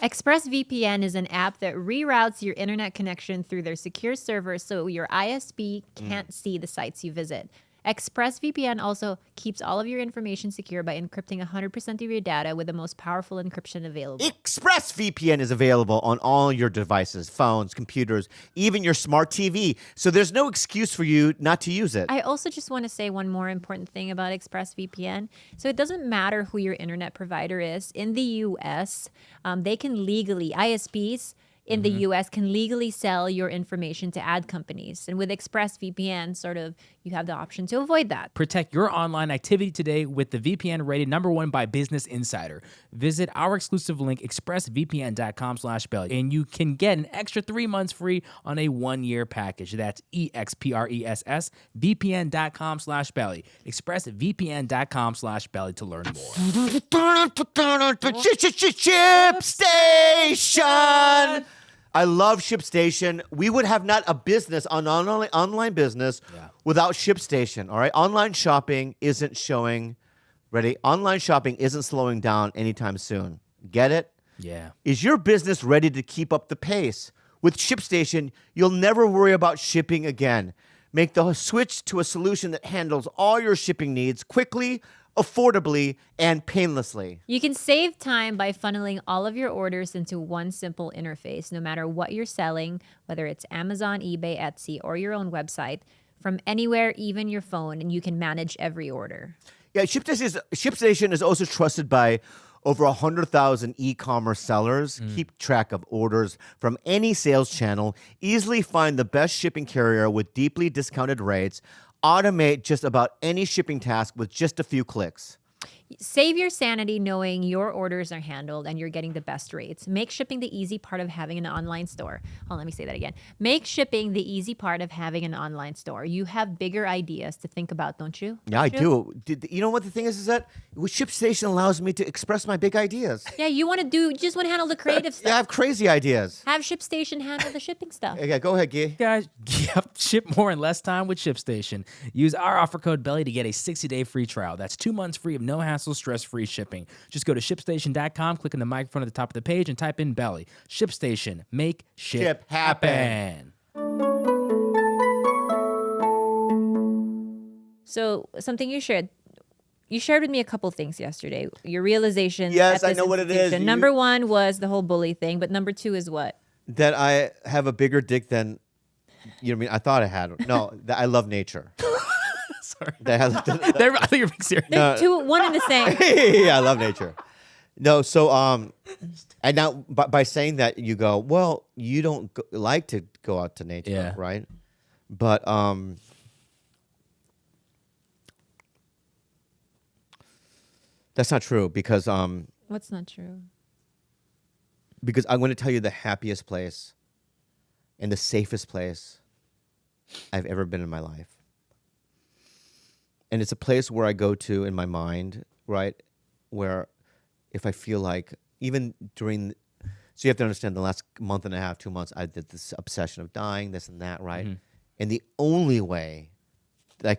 ExpressVPN is an app that reroutes your internet connection through their secure servers so your ISP can't see the sites you visit. ExpressVPN also keeps all of your information secure by encrypting 100% of your data with the most powerful encryption available. ExpressVPN is available on all your devices, phones, computers, even your smart TV. So there's no excuse for you not to use it. I also just want to say one more important thing about ExpressVPN. So it doesn't matter who your internet provider is. In the U.S., they can legally, ISPs in the U.S. can legally sell your information to ad companies. And with ExpressVPN, sort of, you have the option to avoid that. Protect your online activity today with the VPN rated #1 by Business Insider. Visit our exclusive link, expressvpn.com/belly, and you can get an extra 3 months free on a 1-year package. That's EXPRESS VPN.com/belly. Expressvpn.com/belly to learn more. Ship Station. I love ShipStation. We would have not a business, an online business, without ShipStation. All right, online shopping isn't showing. Ready? Online shopping isn't slowing down anytime soon. Get it? Yeah. Is your business ready to keep up the pace? With ShipStation, you'll never worry about shipping again. Make the switch to a solution that handles all your shipping needs quickly, affordably, and painlessly. You can save time by funneling all of your orders into one simple interface, no matter what you're selling, whether it's Amazon, eBay, Etsy, or your own website, from anywhere, even your phone, and you can manage every order. Yeah, ShipStation is also trusted by over 100,000 e-commerce sellers. Keep track of orders from any sales channel. Easily find the best shipping carrier with deeply discounted rates. Automate just about any shipping task with just a few clicks. Save your sanity knowing your orders are handled and you're getting the best rates. Make shipping the easy part of having an online store. Oh, let me say that again. Make shipping the easy part of having an online store. You have bigger ideas to think about, don't you? Yeah, I do. You know what the thing is that with ShipStation allows me to express my big ideas. Yeah, you just want to handle the creative stuff. Yeah, I have crazy ideas. Have ShipStation handle the shipping stuff. Yeah, go ahead, Guy. Guys, ship more in less time with ShipStation. Use our offer code BELLY to get a 60-day free trial. That's 2 months free of no hassle, stress-free shipping. Just go to shipstation.com, click on the microphone at the top of the page, and type in BELLY. ShipStation. Make ship happen. So something you shared with me a couple things yesterday. Your realization. Yes, at I this know what it is. institution. Number one was the whole bully thing, but number two is what? That I have a bigger dick than, you know what I mean? I thought I had. No, that I love nature. Sorry. That I think you're being serious. There's one and the same. Yeah, I love nature. No, so and now by saying that you go, well, you don't like to go out to nature, right? But that's not true because What's not true? Because I'm going to tell you the happiest place and the safest place I've ever been in my life. And it's a place where I go to in my mind, right? Where if I feel like, even during, so you have to understand the last month and a half, 2 months, I did this obsession of dying, this and that, right? Mm-hmm. And the only way that I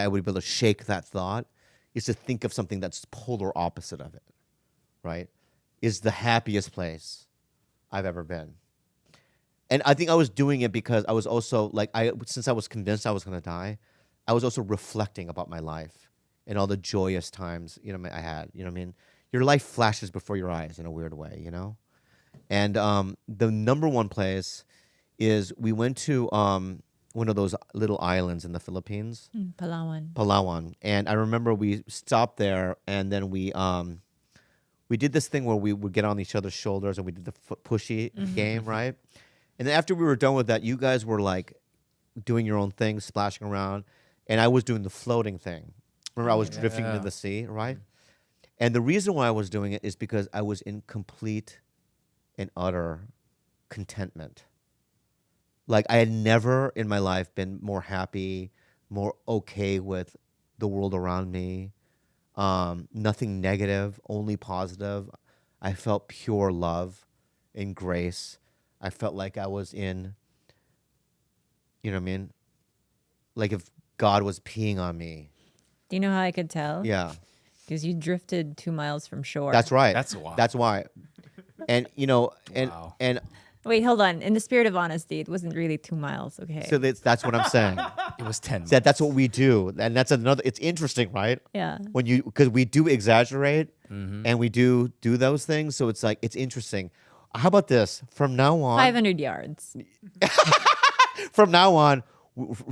would be able to shake that thought is to think of something that's polar opposite of it, right? Is the happiest place I've ever been. And I think I was doing it because I was also like, since I was convinced I was going to die, I was also reflecting about my life and all the joyous times, I had, you know what I mean? Your life flashes before your eyes in a weird way, And the number one place is we went to one of those little islands in the Philippines. Palawan. And I remember we stopped there and then we did this thing where we would get on each other's shoulders and we did the foot pushy game, right? And then after we were done with that, you guys were like doing your own thing, splashing around, and I was doing the floating thing. Remember, I was drifting into the sea, right? And the reason why I was doing it is because I was in complete and utter contentment. Like, I had never in my life been more happy, more okay with the world around me. Nothing negative, only positive. I felt pure love and grace. I felt like I was in, you know what I mean? Like if God was peeing on me. Do you know how I could tell? Yeah. Because you drifted 2 miles from shore. That's right. That's wild. That's why. And, you know, and, Wow. and Wait, hold on. In the spirit of honesty, it wasn't really 2 miles, okay? so that's what I'm saying. It was 10. That's what we do. And that's another, it's interesting, right? yeah. Because we do exaggerate and we do those things. So it's like, it's interesting. How about this? From now on, 500 yards. from now on,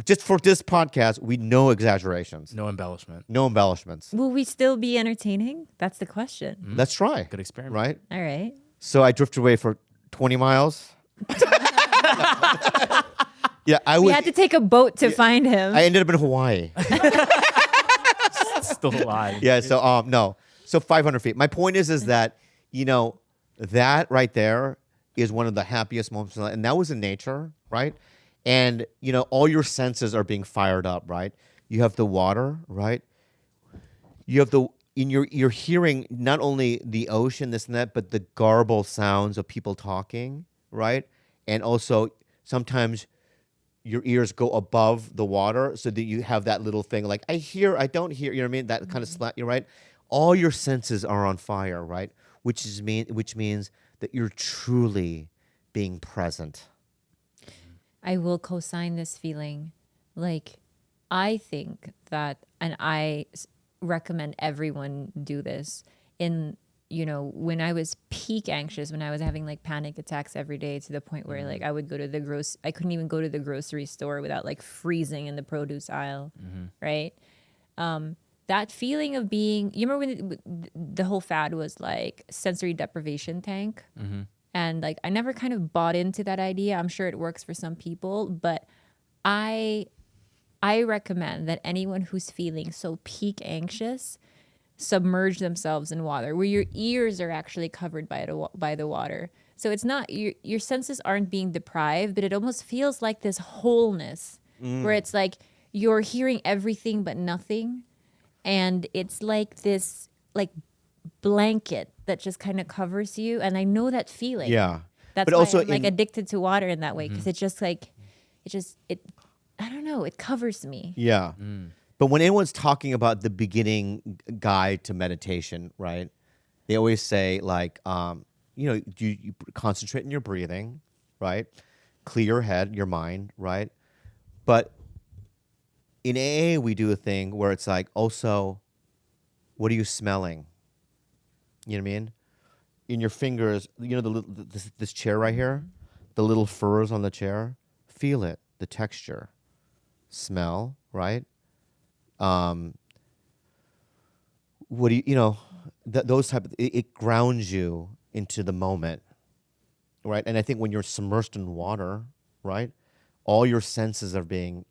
just for this podcast, we no exaggerations, No embellishment. no embellishments. Will we still be entertaining? That's the question. Let's try. Good experiment. Right? All right. So I drifted away for 20 miles. Yeah, I We was. had to take a boat to find him. I ended up in Hawaii. Still alive. Yeah. So no. So 500 feet. My point is that that right there is one of the happiest moments, and that was in nature, right? And all your senses are being fired up, right? You have the water, right? You have you're hearing not only the ocean, this and that, but the garbled sounds of people talking, right? And also sometimes your ears go above the water so that you have that little thing like, I hear, I don't hear, you know what I mean? That kind of slap, you're right. All your senses are on fire, right? Which means that you're truly being present. I will co-sign this feeling. Like, I think that, and I recommend everyone do this when I was peak anxious, when I was having like panic attacks every day to the point where like I would go to I couldn't even go to the grocery store without like freezing in the produce aisle, right? That feeling of being, you remember when the whole fad was like sensory deprivation tank? And like, I never kind of bought into that idea. I'm sure it works for some people, but I recommend that anyone who's feeling so peak anxious submerge themselves in water where your ears are actually covered by the water. So it's not, your senses aren't being deprived, but it almost feels like this wholeness where it's like you're hearing everything but nothing. And it's like this like blanket that just kind of covers you. And I know that feeling. Yeah. That's But why also I'm like addicted to water in that way. Because it's just like, I don't know, it covers me. Yeah. But when anyone's talking about the beginning guide to meditation, right? They always say like, you concentrate on your breathing, right? Clear your head, your mind, right? But in AA, we do a thing where it's like, also, what are you smelling? You know what I mean? In your fingers, this chair right here, the little furs on the chair, feel it, the texture, smell, right? What do those type of, it grounds you into the moment, right? And I think when you're submersed in water, right, all your senses are being,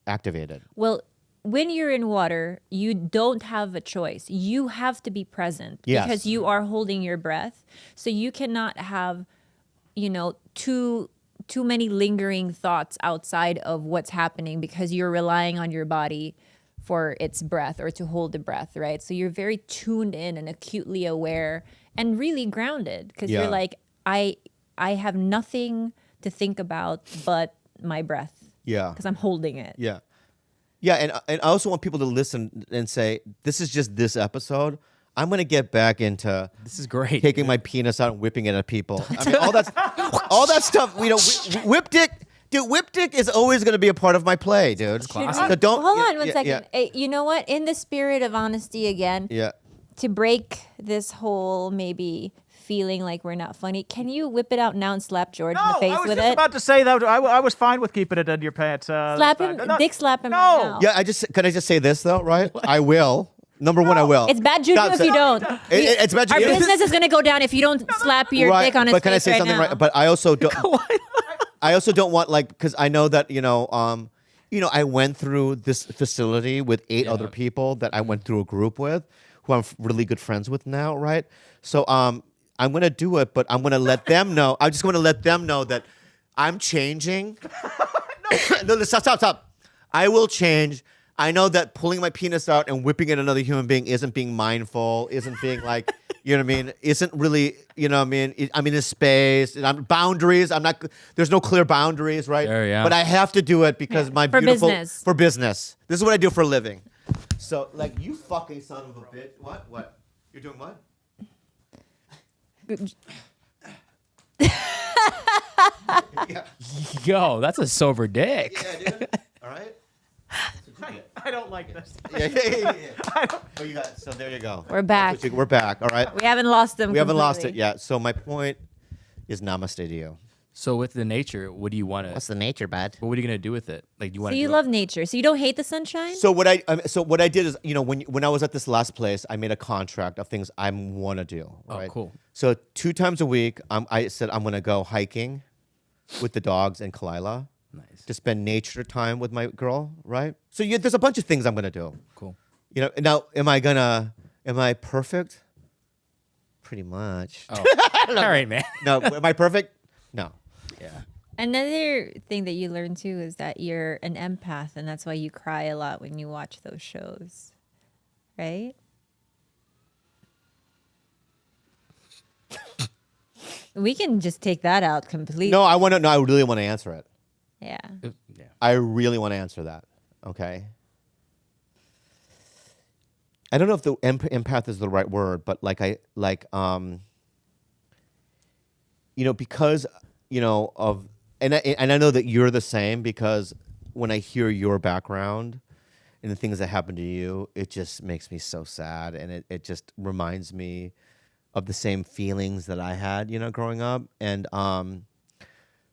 activated. Well, when you're in water, you don't have a choice. You have to be present because you are holding your breath. So you cannot have, too many lingering thoughts outside of what's happening because you're relying on your body for its breath or to hold the breath, right? So you're very tuned in and acutely aware and really grounded because you're like, I have nothing to think about but my breath. Yeah. Because I'm holding it. Yeah. Yeah, and I also want people to listen and say, this is just this episode. I'm going to get back into This is great. taking my penis out and whipping it at people. I mean, all that stuff, whip dick. Dude, whip dick is always going to be a part of my play, dude. classic. So don't. Hold on one yeah, second. Yeah, Hey, you know what? In the spirit of honesty again, yeah. to break this whole maybe feeling like we're not funny, can you whip it out now and slap George in the face I was with just it? about to say that. I was fine with keeping it in your pants. Slap him, dick slap him No. right now. Yeah, can I just say this though, right? I will. Number one, I will. It's bad juju if you don't. It's bad Our juju. business is going to go down if you don't slap your Right, dick on his but can I face say right something now. right? But I also don't. I also don't want because I know that I went through this facility with 8 other people that I went through a group with, who I'm really good friends with now, right? So I'm gonna do it, but I'm gonna let them know. I'm just gonna let them know that I'm changing. No, stop. I will change. I know that pulling my penis out and whipping at another human being isn't being mindful, isn't being like, you know what I mean? Isn't really, you know what I mean? I'm in a space. Boundaries. There's no clear boundaries, right? Sure, yeah. But I have to do it because my For beautiful. business. For business. This is what I do for a living. So, you fucking son of a bitch. What? You're doing what? Yeah. Yo, that's a sober dick. Yeah, dude. All right? I don't like this. Yeah. So there you go. We're back. We're back, all right? We haven't lost them. We haven't lost it completely. yet. So my point is namaste to you. So with the nature, what do you want to? What's the nature, bud? What are you gonna do with it? Like, do you want? So you love nature. So you don't hate the sunshine? So what I did is, when I was at this last place, I made a contract of things I want to do. Oh, Right? cool. So 2 times a week, I said I'm gonna go hiking with the dogs and Khalyla Nice. to spend nature time with my girl. Right? So there's a bunch of things I'm gonna do. Cool. Now, am I perfect? Pretty much. Oh, all right, man. No, am I perfect? No. Yeah. Another thing that you learn too is that you're an empath, and that's why you cry a lot when you watch those shows, right? We can just take that out completely. No, I really want to answer it. Yeah. Yeah. I really want to answer that. Okay. I don't know if the empath is the right word, but because of and I know that you're the same, because when I hear your background and the things that happen to you, it just makes me so sad, and it just reminds me of the same feelings that I had, growing up. And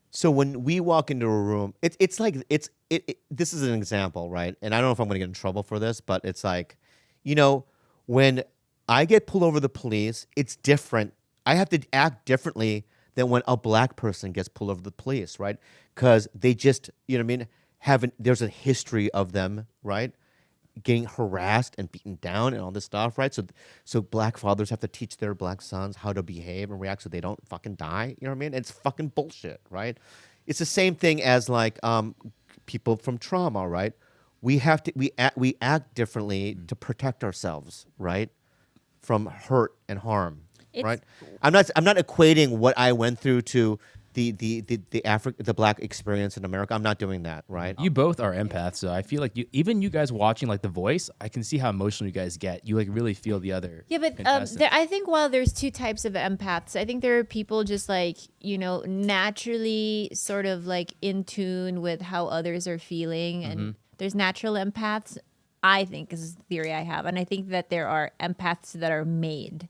so when we walk into a room, this is an example, right? And I don't know if I'm going to get in trouble for this, but it's like, when I get pulled over the police, it's different. I have to act differently than when a black person gets pulled over the police, right? Because they just, there's a history of them, right? Getting harassed and beaten down and all this stuff, right? So black fathers have to teach their black sons how to behave and react so they don't fucking die. You know what I mean? It's fucking bullshit, right? It's the same thing as people from trauma, right? We act differently to protect ourselves, right? From hurt and harm, right? I'm not equating what I went through to the black experience in America. I'm not doing that, right? You both are empaths, so I feel like you guys watching The Voice, I can see how emotional you guys get. You really feel the other. Yeah, but contestant. I think while there's 2 types of empaths, I think there are people just naturally sort of in tune with how others are feeling, and there's natural empaths. I think is the theory I have, and I think that there are empaths that are made.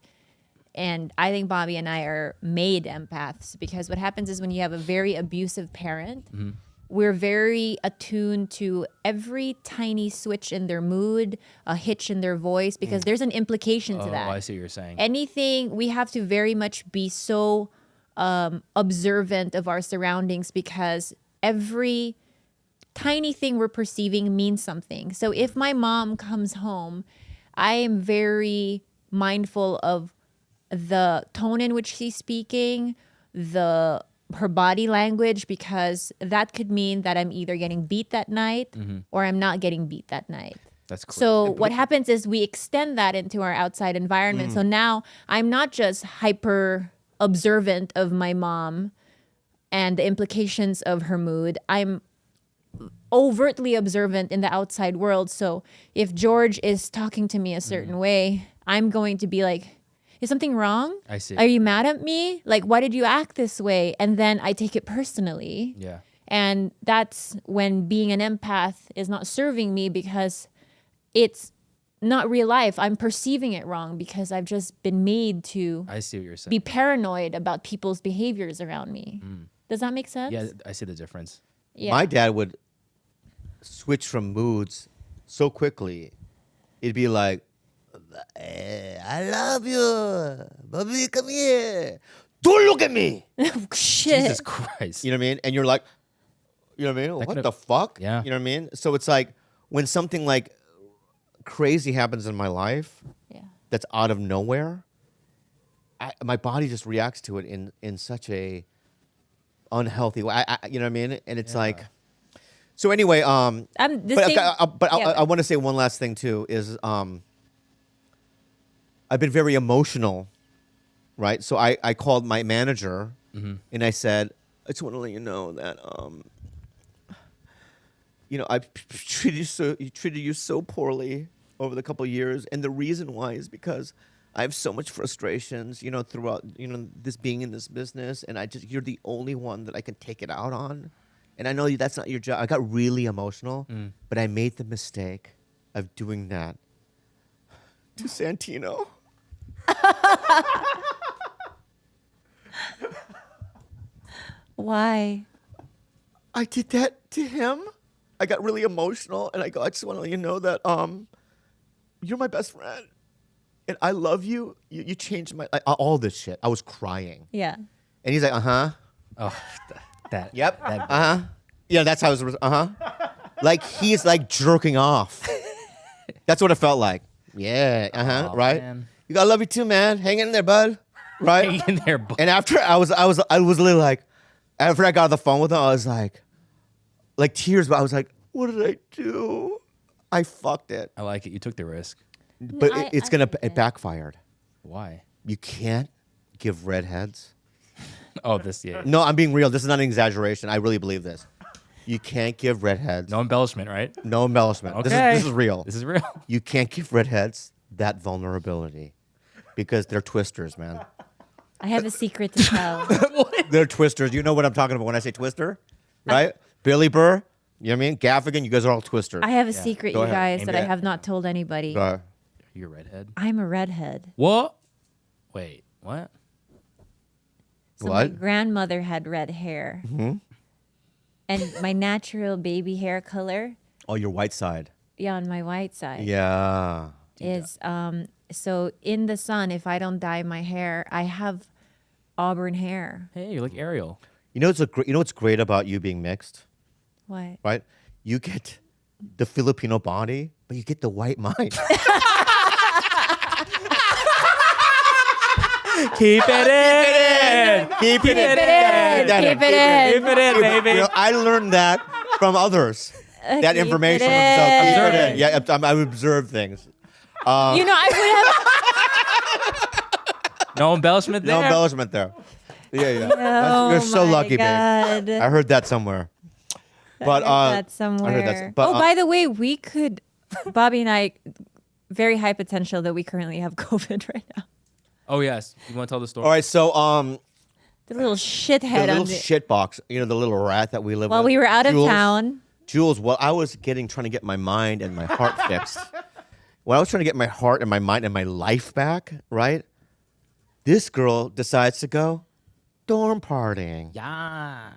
And I think Bobby and I are made empaths, because what happens is when you have a very abusive parent, we're very attuned to every tiny switch in their mood, a hitch in their voice, because there's an implication to that. Oh, I see what you're saying. Anything, we have to very much be so observant of our surroundings, because every tiny thing we're perceiving means something. So if my mom comes home, I am very mindful of the tone in which she's speaking, her body language, because that could mean that I'm either getting beat that night or I'm not getting beat that night. That's cool. So what happens is we extend that into our outside environment. So now I'm not just hyper observant of my mom and the implications of her mood. I'm overtly observant in the outside world. So if George is talking to me a certain way, I'm going to be like, is something wrong? I see. Are you mad at me? Why did you act this way? And then I take it personally. Yeah. And that's when being an empath is not serving me, because it's not real life. I'm perceiving it wrong because I've just been made to I see what you're saying. be paranoid about people's behaviors around me. Does that make sense? Yeah, I see the difference. Yeah. My dad would switch from moods so quickly. It'd be like, I love you, Bobby, come here. don't look at me. Shit. Jesus Christ. You know what I mean? And you're like, you know what I mean? What could've- the fuck? Yeah. You know what I mean? So it's like when something like crazy happens in my life Yeah. that's out of nowhere, my body just reacts to it in such a unhealthy way. You know what I mean? And it's like, so anyway, I'm the but same. I want to say one last thing too is I've been very emotional, right? So I called my manager and I said, I just want to let you know that I treated you so poorly over the couple of years, and the reason why is because I have so much frustrations, throughout, this being in this business, and you're the only one that I can take it out on. And I know that's not your job. I got really emotional, but I made the mistake of doing that to Santino. Why? I did that to him. I got really emotional, and I just want to let you know that you're my best friend, and I love you. You changed all this shit. I was crying, Yeah. and he's like, Oh, that. yep, That, yeah, that's how it was. Like he's like jerking off. That's what it felt like. Yeah, Aw, right. man. You gotta love you too, man. Hang in there, bud. Right. Hang in there, bud. And after I was literally like, after I got on the phone with him, I was like tears, but I was like, what did I do? I fucked it. I like it. You took the risk. But I it get it. backfired. Why? You can't give redheads. Oh, this, yeah. No, I'm being real. This is not an exaggeration. I really believe this. You can't give redheads. No embellishment, right? No embellishment. Okay. This is real. This is real. You can't give redheads that vulnerability because they're twisters, man. I have a secret to tell. They're twisters. You know what I'm talking about when I say twister, right? Billy Burr, you know what I mean? Gaffigan, you guys are all twisters. I have a secret, Go you ahead. guys, that I Amen. have not told anybody. You're a redhead. I'm a redhead. What? Wait, what? So my What? grandmother had red hair. Mm-hmm. And my natural baby hair color, Oh, your white side. on my white side, Yeah. is so in the sun, if I don't dye my hair, I have auburn hair. Hey, you're like Ariel. You know what's great about you being mixed, What? right? You get the Filipino body, but you get the white mind. Keep it in. Keep it in. Keep it in. Keep it in, baby. I learned that from others. That Keep information. it So keep it in. in. Yeah, I observe things. I No embellishment there. No embellishment there. Yeah, yeah. would have. You're so lucky, babe. God. I heard that somewhere. But I heard that somewhere. I heard that. But, by the way, we could, Bobby and I, very high potential that we currently have COVID right now. Oh, yes. You want to tell the story? all right. So The little the shithead little on the, shit box, the little rat that we live while with. we were out of Jules, town. Jules, while I was trying to get my mind and my heart fixed, when I was trying to get my heart and my mind and my life back, right? This girl decides to go dorm partying. Yeah.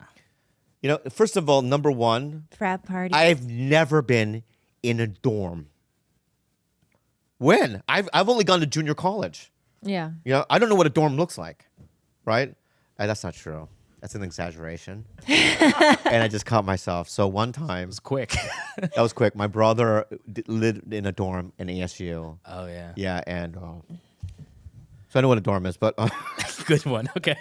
First of all, number one, Frat party. I've never been in a dorm. When? I've only gone to junior college. yeah. I don't know what a dorm looks like, right? That's not true. That's an exaggeration. And I just caught myself. So one time, It's quick. that was quick. My brother lived in a dorm in ASU. Oh, yeah. Yeah, and so I know what a dorm is, but Good one. Okay.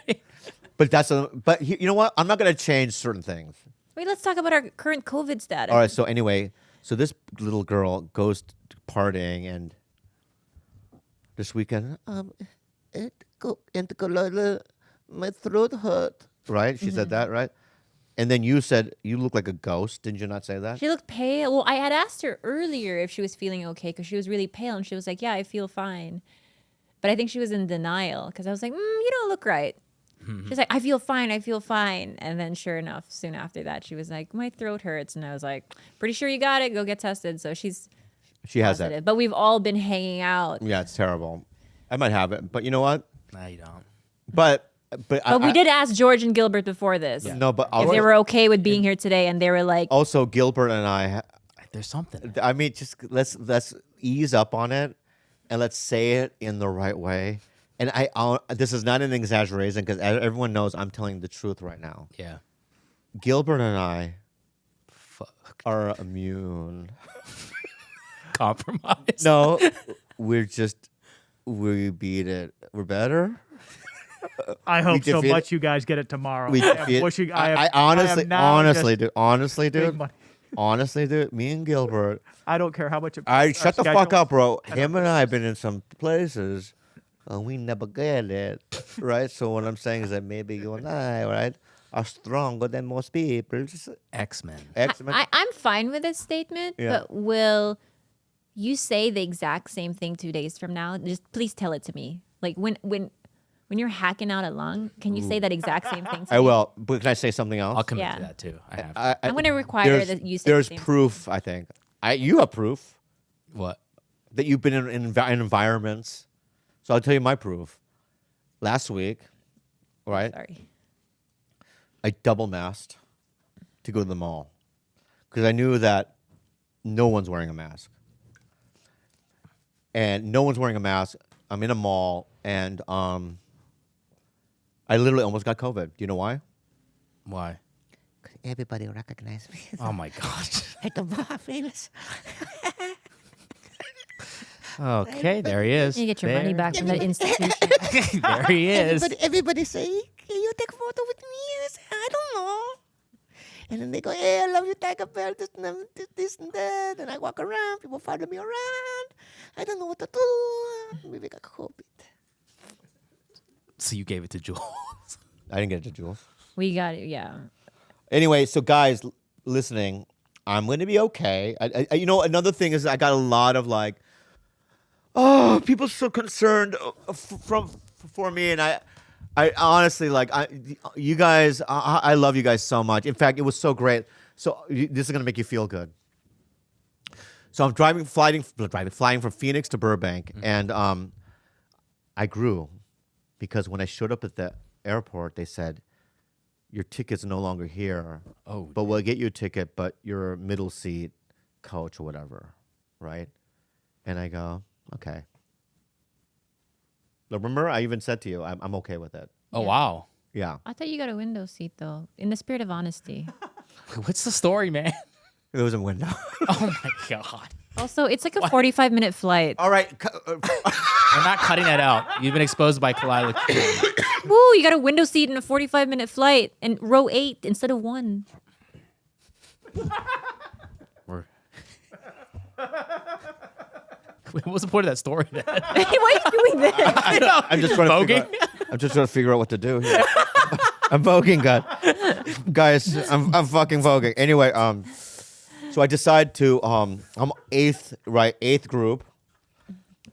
but you know what? I'm not gonna change certain things. Wait, let's talk about our current COVID status. All right. So anyway, this little girl goes to partying, and this weekend, Khalyla, my throat hurt. Right? She said that, right? And then you said you look like a ghost. Didn't you not say that? She looked pale. Well, I had asked her earlier if she was feeling okay because she was really pale, and she was like, "Yeah, I feel fine." But I think she was in denial because I was like, "You don't look right." She's like, "I feel fine. I feel fine." And then, sure enough, soon after that, she was like, "My throat hurts," and I was like, "Pretty sure you got it. Go get tested." So she's She has positive. that. But we've all been hanging out. Yeah, it's terrible. I might have it, but you know what? No, you don't. But But we did ask George and Gilbert before this No, but if they were okay with being here today, and they were like, also Gilbert and I. There's something. I mean, just let's ease up on it, and let's say it in the right way. And this is not an exaggeration because everyone knows I'm telling the truth right now. Yeah. Gilbert and I Fuck. are immune. Compromise. No, we beat it. We're better. I hope so defeated- much you guys get it tomorrow. We I am defeat- wishing. I am honestly, now honestly, just dude, big money. honestly, dude, me and Gilbert. I don't care how much. Shut the fuck schedule- up, bro. Him and I have been in some places, and we never get it, right? So what I'm saying is that maybe you and I, right, are stronger than most people. X-Men. X-Men. I'm fine with this statement, Yeah. but will you say the exact same thing 2 days from now? Just please tell it to me. Like when you're hacking out a lung, can you say that exact same thing to I me? will, but can I say something else? I'll commit Yeah. to that too. I have to. I'm going to require that you say There's the same proof, I think. You have proof What? that you've been in environments. So I'll tell you my proof. Last week, right, Sorry. I double masked to go to the mall because I knew that no one's wearing a mask. And no one's wearing a mask. I'm in a mall, and I literally almost got COVID. Do you know why? Why? Everybody recognized me. Oh my gosh. Like the famous. Okay, there he is. You get your money There- back from that institution. There he is. Everybody say, "Can you take a photo with me?" I say, "I don't know." And then they go, "Hey, I love you, TigerBelly, this and that." And I walk around. People follow me around. I don't know what to do. Maybe I got COVID. So you gave it to Jules. I didn't get it to Jules. We got it. Yeah. Anyway, so guys listening, I'm going to be okay. You know, another thing is I got a lot of like, oh, people so concerned for me, and I honestly like you guys. I love you guys so much. In fact, it was so great. So this is going to make you feel good. So I'm flying from Phoenix to Burbank, and I grew because when I showed up at the airport, they said, your ticket's no longer here. Oh, But we'll get you a ticket, but you're middle seat, coach or whatever, right? And I go, okay. Remember, I even said to you, I'm okay with it. Oh, Yeah. wow. Yeah. I thought you got a window seat though. In the spirit of honesty. What's the story, man? There was a window. Oh my God. Also, it's like a 45-minute flight. All right. We're not cutting that out. You've been exposed by Khalyla. Woo, you got a window seat in a 45-minute flight and row 8 instead of 1. We're... Wait, what's the point of that story then? Why are you doing this? I'm just trying to Voguing? I'm just trying to figure out what to do here. I'm voguing, guys. I'm fucking voguing. Anyway, so I decide to I'm eighth group.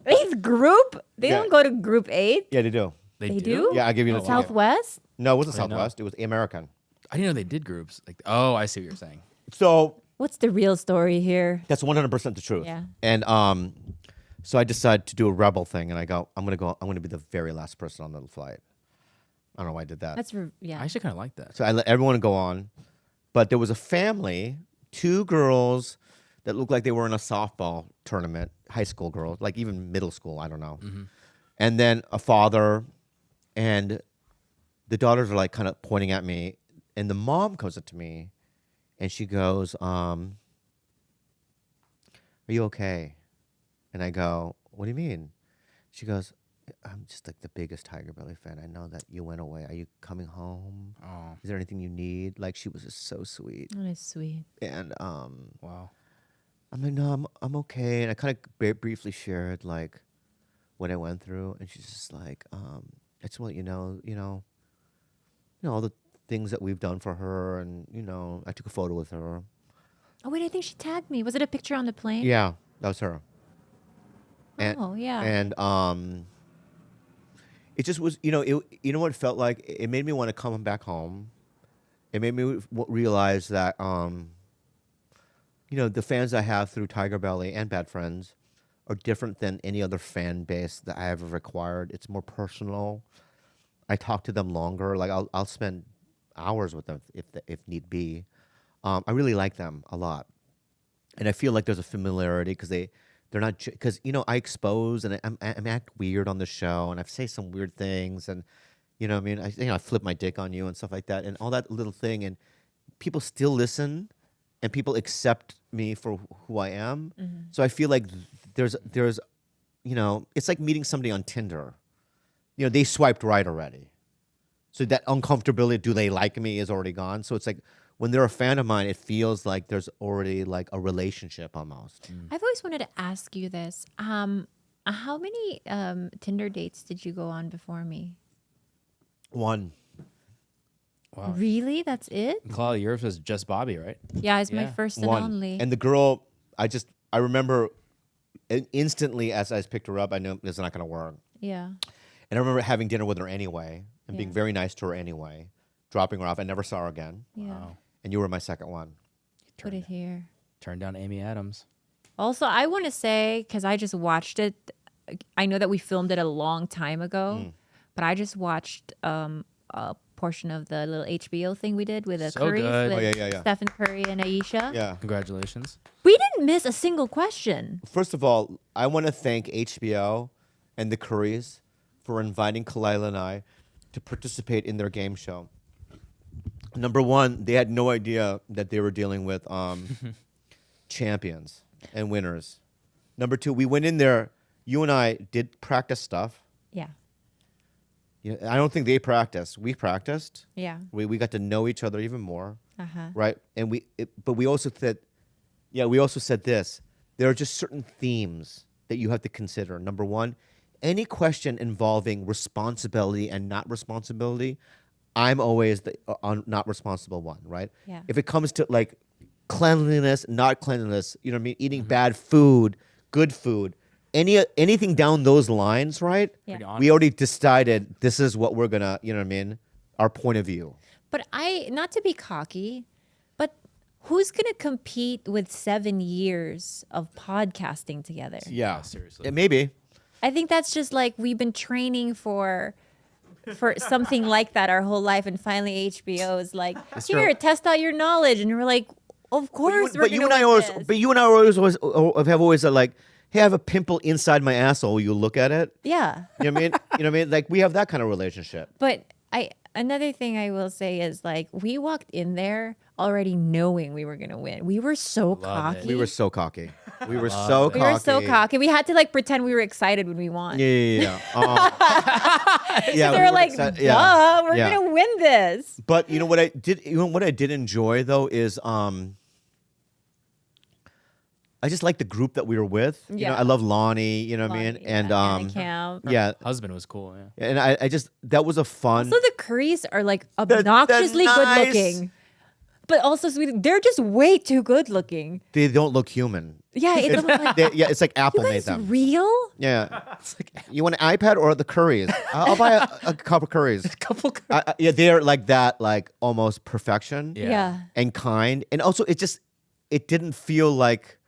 8th group? They Yeah. don't go to group 8? Yeah, they do. They do? Yeah, I give you the ticket. Southwest? No, it wasn't I know. Southwest. It was American. I didn't know they did groups. Like, oh, I see what you're saying. So What's the real story here? that's 100% the truth. Yeah. And so I decide to do a rebel thing, and I go. I'm gonna be the very last person on the flight. I don't know why I did that. Yeah. I actually kind of like that. So I let everyone go on, but there was a family, 2 girls that looked like they were in a softball tournament, high school girls, like even middle school, I don't know. And then a father, and the daughters are like kind of pointing at me, and the mom comes up to me, and she goes, "Are you okay?" And I go, "What do you mean?" She goes, "I'm just like the biggest TigerBelly fan. I know that you went away. Are you coming home? Oh, Is there anything you need?" Like, she was just so sweet. That is sweet. And wow. I'm like, "No, I'm okay." And I kind of briefly shared like what I went through, and she's just like, "I just want you know all the things that we've done for her, and I took a photo with her." Oh, wait, I think she tagged me. Was it a picture on the plane? Yeah, that was her. And, Oh, yeah. And it just was, you know what it felt like? It made me want to come back home. It made me realize that, the fans I have through TigerBelly and Bad Friends are different than any other fan base that I ever acquired. It's more personal. I talk to them longer. Like I'll spend hours with them if need be. I really like them a lot, and I feel like there's a familiarity because they're not because I expose and I act weird on the show and I say some weird things and what I mean I flip my dick on you and stuff like that and all that little thing and people still listen and people accept me for who I am. So I feel like there's it's like meeting somebody on Tinder. They swiped right already. So that uncomfortability, do they like me, is already gone. So it's like when they're a fan of mine, it feels like there's already like a relationship almost. I've always wanted to ask you this. How many Tinder dates did you go on before me? One. Wow. Really? That's it? Khalyla, yours was just Bobby, right? Yeah, it's my Yeah. first and One. only. And the girl, I remember instantly as I picked her up, I knew this is not going to work. Yeah. And I remember having dinner with her anyway and being Yeah. very nice to her anyway, dropping her off. I never saw her again. Yeah. Wow. And you were my second one. Put it here. Turned down Amy Adams. Also, I want to say, because I just watched it, I know that we filmed it a long time ago, but I just watched a portion of the little HBO thing we did with the So Currys, good. with Yeah. Stephen Curry and Aisha. Yeah. Congratulations. We didn't miss a single question. First of all, I want to thank HBO and the Currys for inviting Khalyla and I to participate in their game show. Number one, they had no idea that they were dealing with champions and winners. Number two, we went in there. You and I did practice stuff. Yeah. I don't think they practiced. We practiced. Yeah. We got to know each other even more, Uh-huh. right? And but we also said, we also said this. There are just certain themes that you have to consider. Number one, any question involving responsibility and not responsibility, I'm always the not responsible one, right? Yeah. If it comes to like cleanliness, not cleanliness, you know what I mean? Eating bad food, good food, anything down those lines, right? Yeah. Pretty honest. We already decided this is what we're gonna, you know what I mean? Our point of view. But not to be cocky, but who's going to compete with 7 years of podcasting together? Yeah, seriously. Maybe. I think that's just like we've been training for something like that our whole life, and finally HBO is like, here, test out your knowledge, and we're like, of course, we're But you and I gonna always, win this. but you and I always have always like, hey, I have a pimple inside my asshole. You look at it. Yeah. You know what I mean? You know what I mean? Like we have that kind of relationship. But another thing I will say is like we walked in there already knowing we were gonna win. We were so Love it. cocky. We were so cocky. We were so cocky. We were so cocky. We had to like pretend we were excited when we won. Yeah. Yeah, They we were like, excited. duh, Yeah. we're Yeah. gonna win this. But you know what I did? You know what I did enjoy though is I just like the group that we were with. You know, Yeah. I love Lonnie. You know what I mean? Lonnie, And Anna Camp. yeah, Husband was cool, yeah. and I just that was a fun. So the Currys are like obnoxiously nice. good looking, but also sweet. They're just way too good looking. They don't look human. Yeah, it's almost like, It's like Apple you made guys them. real? Yeah. You want an iPad or the Currys? I'll buy a couple Currys. Couple. Yeah, they're like that, like almost perfection. Yeah. And kind, and also it didn't feel like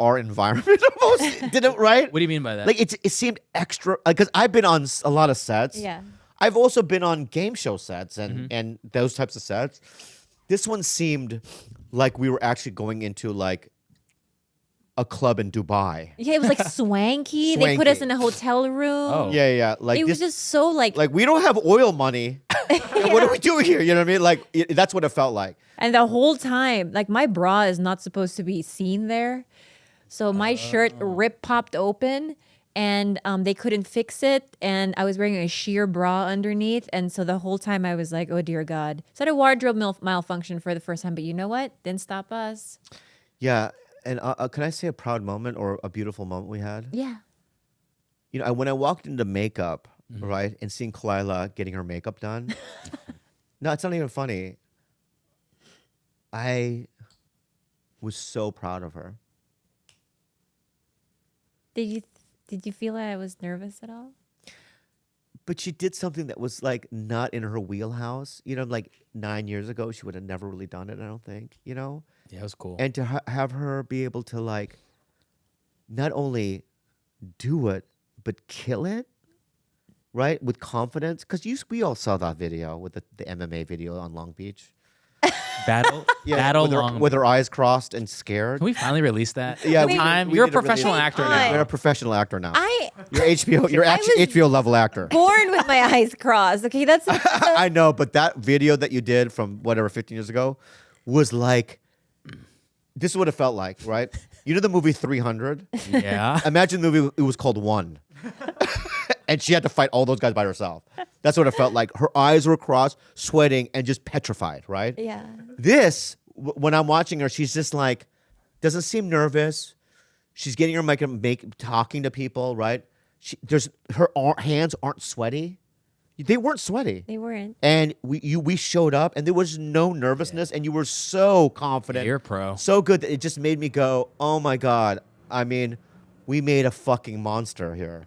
our environment almost. It didn't, right? What do you mean by that? Like it seemed extra, because I've been on a lot of sets. Yeah. I've also been on game show sets and those types of sets. This one seemed like we were actually going into like a club in Dubai. Yeah, it was like swanky. They put us in a hotel room. Oh. Yeah. Like It was this, just so like, we don't have oil money. And what are we doing here? You know what I mean? Like that's what it felt like. and the whole time, like my bra is not supposed to be seen there. So my shirt popped open and they couldn't fix it. And I was wearing a sheer bra underneath. And so the whole time I was like, oh dear God. So I had a wardrobe malfunction for the first time. But you know what? Didn't stop us. Yeah. And can I say a proud moment or a beautiful moment we had? Yeah. You know, when I walked into makeup, right, and seeing Khalyla getting her makeup done. No, it's not even funny. I was so proud of her. Did you feel that I was nervous at all? But she did something that was like not in her wheelhouse. You know, like 9 years ago, she would have never really done it, I don't think, you know? Yeah, it was cool. And to have her be able to like not only do it, but kill it, right? With confidence. Because we all saw that video with the MMA video on Long Beach. Battle with, long. with her eyes crossed and scared. Can we finally release that? Yeah, Wait, Time. we You're a need to release professional it. actor Come now. on. You're a professional actor now. I You're HBO. You're actually HBO level actor. born with my eyes crossed. Okay, that's I know, but that video that you did from whatever 15 years ago was like, this is what it felt like, right? You know the movie 300? Yeah. Imagine the movie, it was called One. And she had to fight all those guys by herself. That's what it felt like. Her eyes were crossed, sweating, and just petrified, right? yeah. This, when I'm watching her, she's just like, doesn't seem nervous. She's getting her mic and talking to people, right? Her hands aren't sweaty. They weren't sweaty. They weren't. And we showed up, and there was no nervousness, and you were so confident. You're a pro. So good that it just made me go, oh my God. I mean, we made a fucking monster here.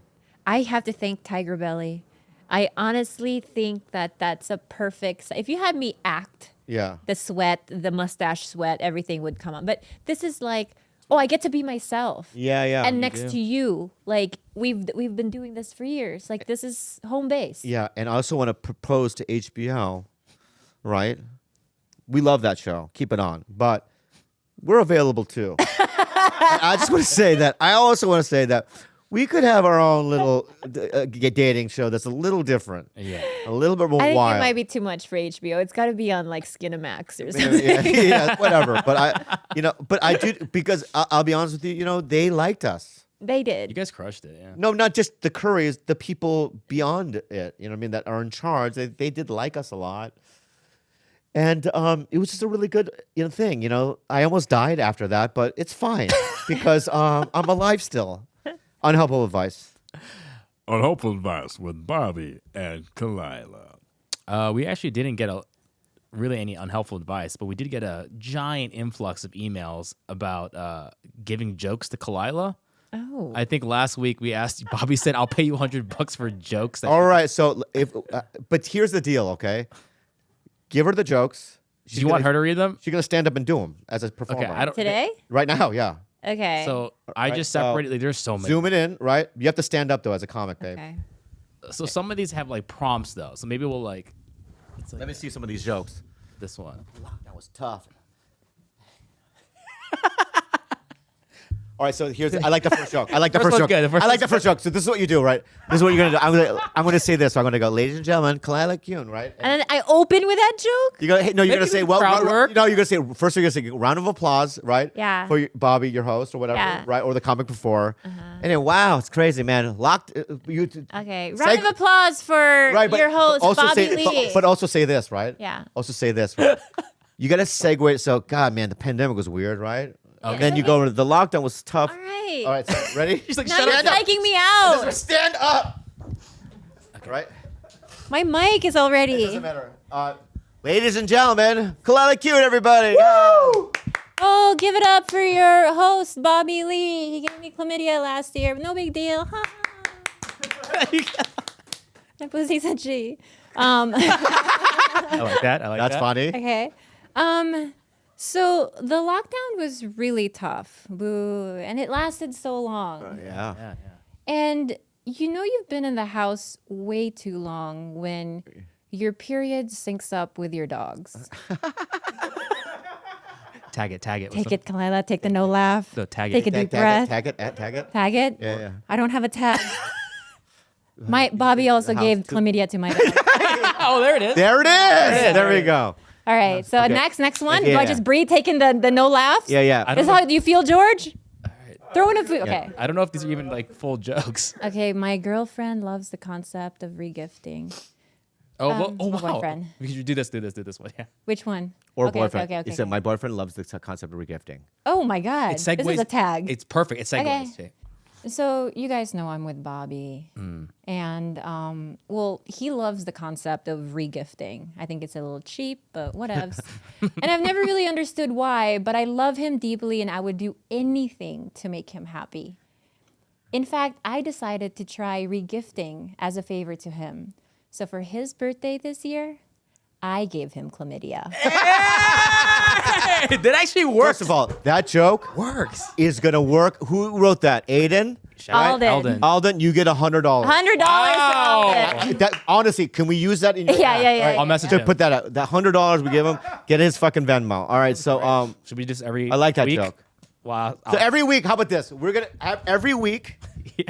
I have to thank TigerBelly. I honestly think that that's a perfect. If you had me act Yeah. the sweat, the mustache sweat, everything would come on. But this is like, oh, I get to be myself. Yeah. And next to you, like we've been doing this for years. Like this is home base. Yeah, and I also want to propose to HBO, right? We love that show. Keep it on. But we're available too. And I just want to say that. I also want to say that we could have our own little dating show that's a little different. Yeah. A little bit more I think wild. it might be too much for HBO. It's got to be on like Skinamax or something. yeah, whatever. But I do, because I'll be honest with you, they liked us. They You did. guys crushed it. Yeah. No, not just the Currys, the people beyond it, you know what I mean, that are in charge. They did like us a lot. And it was just a really good thing. I almost died after that, but it's fine because I'm alive still. Unhelpful Advice. Unhelpful Advice with Bobby and Khalyla. We actually didn't get really any unhelpful advice, but we did get a giant influx of emails about giving jokes to Khalyla. Oh. I think last week we asked Bobby said, "I'll pay you $100 for jokes." That All right, so but here's the deal, okay? Give her the jokes. Do you want her to read them? She's gonna stand up and do them as a performer. Okay, I don't. Today? Right now, yeah. Okay. So I Right, just so separated. Like, there's so many. Zoom it in, right? You have to stand up though as a comic, babe. Okay. So some of these have like prompts though. So maybe we'll like. It's like Let me see some of these jokes. this one. That was tough. All right, so I like the first joke. I like the First first one's joke. good, the first I like one's the first joke. So this is what you do, right? This is what you're gonna do. I'm gonna say this. So I'm gonna go, ladies and gentlemen, Khalyla Kuhn, right? And then I open with that joke? You go. Hey, no, you're Maybe gonna say, some well, crowd work. no, you're gonna say first. You're gonna say round of applause, right? Yeah. For Bobby, your host, or whatever, Yeah. right? Or the comic before. And then, wow, it's crazy, man. Locked. Okay. Round of applause for Right, but your host, also Bobby say, Lee. but also say this, right? Yeah. Also say this, right? You gotta segue. So, God, man, the pandemic was weird, right? Okay. Then you go into the lockdown was tough. All right. All right, so ready? She's like, Now shut you're up. psyching me out. Stand up. Right? My mic is already. Doesn't matter. Ladies and gentlemen, Khalyla Kuhn, everybody. Oh, give it up for your host, Bobby Lee. He gave me chlamydia last year. No big deal. Ha. My pussy's itchy. I like that. I like That's that. funny. Okay. So the lockdown was really tough. Boo. And it lasted so long. Yeah. Yeah, yeah. And you've been in the house way too long when your period syncs up with your dog's. Tag it. Take it, Khalyla. Take the no laugh. So tag Take it. a deep breath. Tag it. Tag it. Yeah. I don't have a tag. My Bobby also house gave to- chlamydia to my dog. Oh, there it is. There it is. is. There we go. All right. So Okay. next one. Okay, Do I yeah. just breathe, taking the no laughs? Yeah. I This don't is how you feel, George? Throw in a food. Okay. I don't know if these are even like full jokes. Okay. My girlfriend loves the concept of regifting. Oh, wow. boyfriend. We should do this one. Yeah. Which one? Or okay, boyfriend. Okay. He said, my boyfriend loves the concept of regifting. Oh my God. It segues. This is a tag. It's perfect. It segues. Okay. So you guys know I'm with Bobby, and he loves the concept of regifting. I think it's a little cheap, but whatevs. And I've never really understood why, but I love him deeply, and I would do anything to make him happy. In fact, I decided to try regifting as a favor to him. So for his birthday this year, I gave him chlamydia. That actually works. First of all, that joke Works. is gonna work. Who wrote that? Aiden? Alden. Alden, you get $100. $100 Wow. Alden. That, honestly, can we use that in your Yeah. I'll message to him. put that out? That $100 we give him, get his fucking Venmo. All right, so Should we just every I like that week? joke. Wow. So every week, how about this? We're gonna have every week.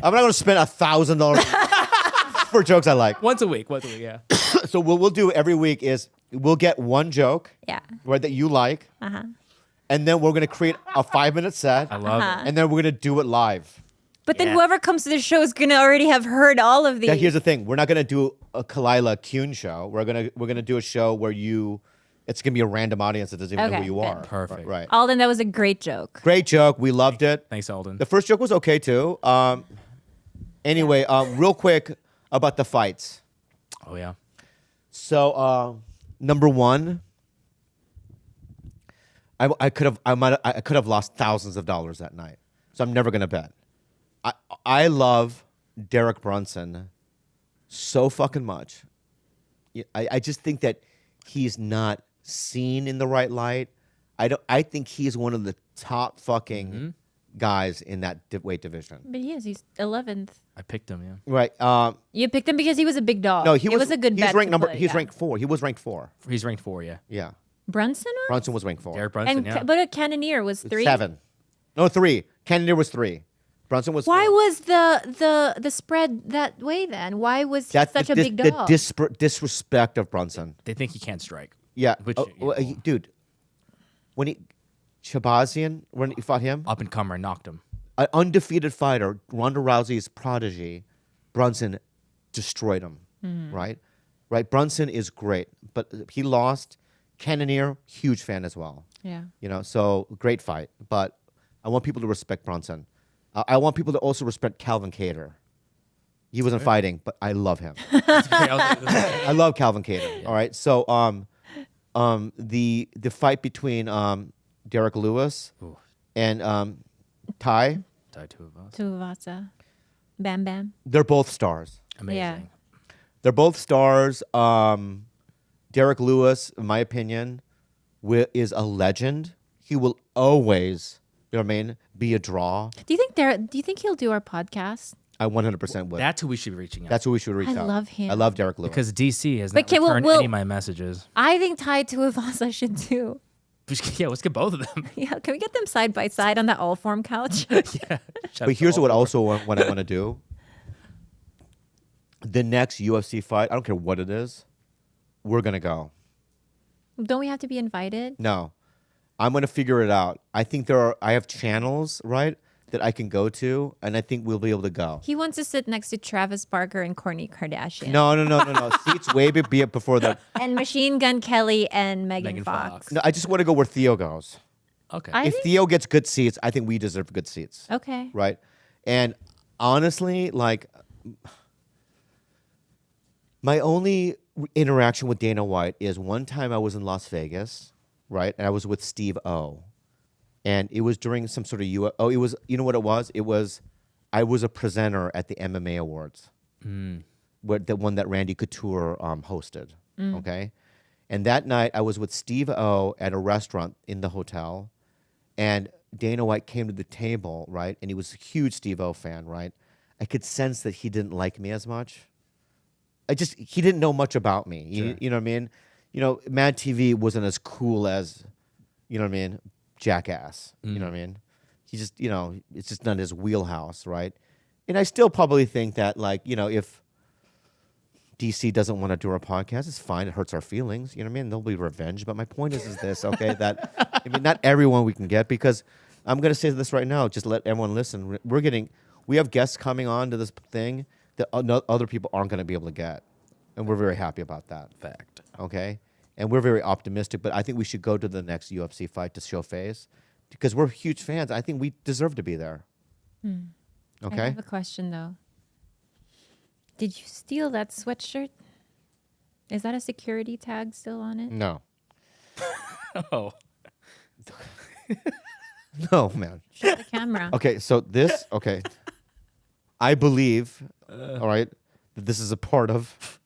I'm not gonna spend $1,000 for jokes I like. Once a week, yeah. So what we'll do every week is we'll get one joke, Yeah. right, that you like, and then we're gonna create a 5-minute set, I love it. and then we're gonna do it live. But then Yeah. whoever comes to the show is gonna already have heard all of these. Now, here's the thing: we're not gonna do a Khalyla Kuhn show. We're gonna do a show where it's gonna be a random audience that doesn't even know Okay, who you good. are. Perfect. Right. Alden, that was a great joke. Great joke. We loved it. Thanks, Alden. The first joke was okay too. Anyway, real quick about the fights. Oh yeah. So number one, I could have lost thousands of dollars that night. So I'm never gonna bet. I love Derek Brunson so fucking much. I just think that he's not seen in the right light. I think he's one of the top fucking guys in that weight division. But he is. He's 11th. I picked him. Yeah. Right. You picked him because he was a big dog. No, it was a good he's bet. ranked to number. play, He's yeah. ranked 4. He was ranked 4. He's ranked 4. Yeah. Yeah. Brunson was? Brunson was ranked 4. Derek Brunson. And yeah. but a Cannoneer was 3. 7. No, 3. Cannoneer was 3. Brunson was. Why 4. was the spread that way then? Why was he That's such the, a big the dog? disrespect of Brunson? They think he can't strike. Yeah. Which, Dude, when Shabazian, when he fought him, Up and comer knocked him. an undefeated fighter, Ronda Rousey's prodigy, Brunson destroyed him. Right. Brunson is great, but he lost. Cannoneer, huge fan as well. yeah. So great fight. But I want people to respect Brunson. I want people to also respect Calvin Kattar. He wasn't fighting, but I love him. I love Calvin Kattar. All right. So the fight between Derek Lewis Ooh. and Ty, Tied 2 of us. Tuivasa. Bam Bam. they're both stars. Amazing. Yeah. They're both stars. Derek Lewis, in my opinion, is a legend. He will always, be a draw. Do you think he'll do our podcast? I 100% would. That's who we should be reaching out. That's who we should reach I out. love him. I love Derek Lewis. Because DC has But not can we- returned we'll- any of my messages. I think Ty Tuivasa should do. Yeah, let's get both of them. Yeah, can we get them side by side on that all form couch? Yeah. But here's what I want to do. The next UFC fight, I don't care what it is, we're going to go. Don't we have to be invited? No. I'm going to figure it out. I think I have channels, right, that I can go to, and I think we'll be able to go. He wants to sit next to Travis Barker and Kourtney Kardashian. No. Seats way before that. And Machine Gun Kelly and Megan Megan Fox. Fox. No, I just want to go where Theo goes. Okay. I If think- Theo gets good seats, I think we deserve good seats. Okay. Right? And honestly, my only interaction with Dana White is one time I was in Las Vegas, right? And I was with Steve O. And it was during some sort of it was, you know what it was? It was, I was a presenter at the MMA Awards, the one that Randy Couture hosted, okay? And that night I was with Steve O at a restaurant in the hotel, and Dana White came to the table, right? And he was a huge Steve O fan, right? I could sense that he didn't like me as much. He didn't know much about me. You know what I mean? Mad TV wasn't as cool as, you know what I mean, Jackass. You know what I mean? He just, it's just not his wheelhouse, right? And I still probably think that, if DC doesn't want to do our podcast, it's fine. It hurts our feelings. You know what I mean? There'll be revenge. But my point is this, okay? That, not everyone we can get, because I'm going to say this right now. Just let everyone listen. We have guests coming on to this thing that other people aren't going to be able to get. And we're very happy about that. Fact. Okay? And we're very optimistic, but I think we should go to the next UFC fight to show face, because we're huge fans. I think we deserve to be there. I Okay? have a question though. Did you steal that sweatshirt? Is that a security tag still on it? No. Oh. No, man. Show the camera. Okay, so I believe, all right, that this is a part of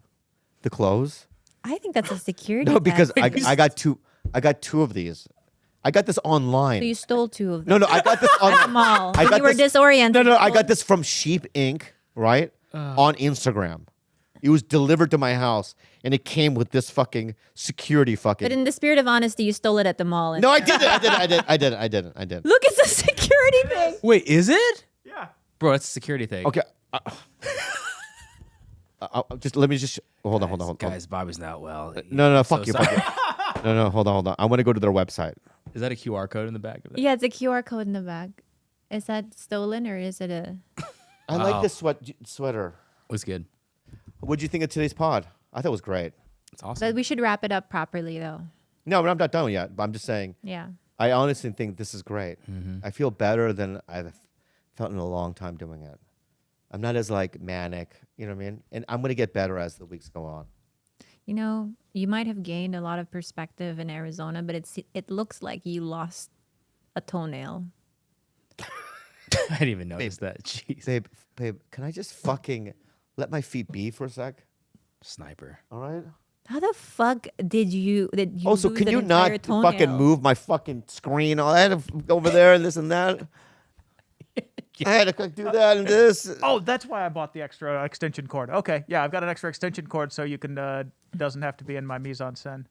the clothes. I think that's a security. No, because test. I got two. I got two of these. I got this online. So you stole 2 of them. No, I got this on At the mall. I When got you were this- disoriented. No, I got this from Sheep Inc. Right on Instagram. It was delivered to my house, and it came with this fucking security fucking. But in the spirit of honesty, you stole it at the mall. And No, I didn't. I didn't. Look, it's a security thing. Wait, is it? Yeah. Bro, it's a security thing. Okay. Just let me just hold on. Guys, Bobby's not well. No, So fuck you. sorry. Fuck you. No, hold on. I want to go to their website. Is that a QR code in the back of that? Yeah, it's a QR code in the back. Is that stolen or is it a? I like this sweater. What's good? What'd you think of today's pod? I thought it was great. It's awesome. But we should wrap it up properly, though. No, but I'm not done yet. But I'm just saying. Yeah. I honestly think this is great. Mm-hmm. I feel better than I've felt in a long time doing it. I'm not as like manic, you know what I mean? And I'm gonna get better as the weeks go on. You know, you might have gained a lot of perspective in Arizona, but it looks like you lost a toenail. I didn't even notice that. Jeez. Babe, can I just fucking let my feet be for a sec? Sniper. All right. How the fuck did you Also, lose can an you entire not toenail? fucking move my fucking screen? I had to go over there and this and that. I had to do that and this. Oh, that's why I bought the extra extension cord. Okay, yeah, I've got an extra extension cord so you can doesn't have to be in my mise en scène.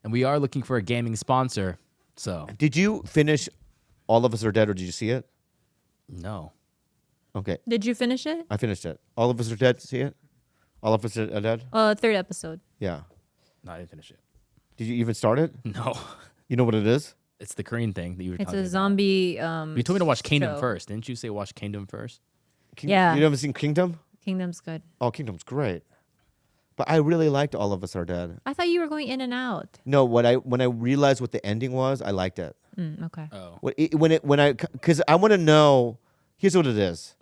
And we are looking for a gaming sponsor. So, Did you finish All of Us Are Dead or did you see it? no. Okay, Did you finish it? I finished it. All of Us Are Dead, see it? All of Us Are Dead? 3rd episode. Yeah. No, I didn't finish it. Did you even start it? No. You know what it is? It's the Korean thing that you were It's talking a about. zombie. You told me to watch Kingdom show. first. Didn't you say watch Kingdom first? Yeah. You haven't seen Kingdom? Kingdom's good. Oh, Kingdom's great. But I really liked All of Us Are Dead. I thought you were going in and out. No, when I realized what the ending was, I liked it. Okay. Oh. Because I want to know. Here's what it is.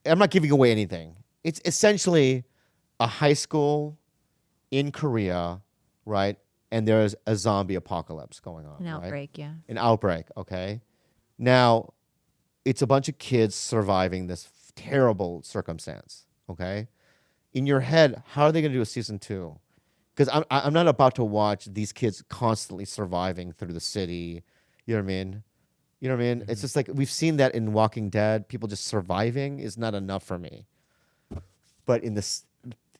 I'm not giving away anything. It's essentially a high school in Korea, right? And there's a zombie apocalypse going on. An right? outbreak, yeah. An outbreak. Okay. Now, it's a bunch of kids surviving this terrible circumstance. Okay. In your head, how are they going to do a season 2? Because I'm not about to watch these kids constantly surviving through the city. You know what I mean? You know what I mean? It's just like we've seen that in Walking Dead. People just surviving is not enough for me. But in this,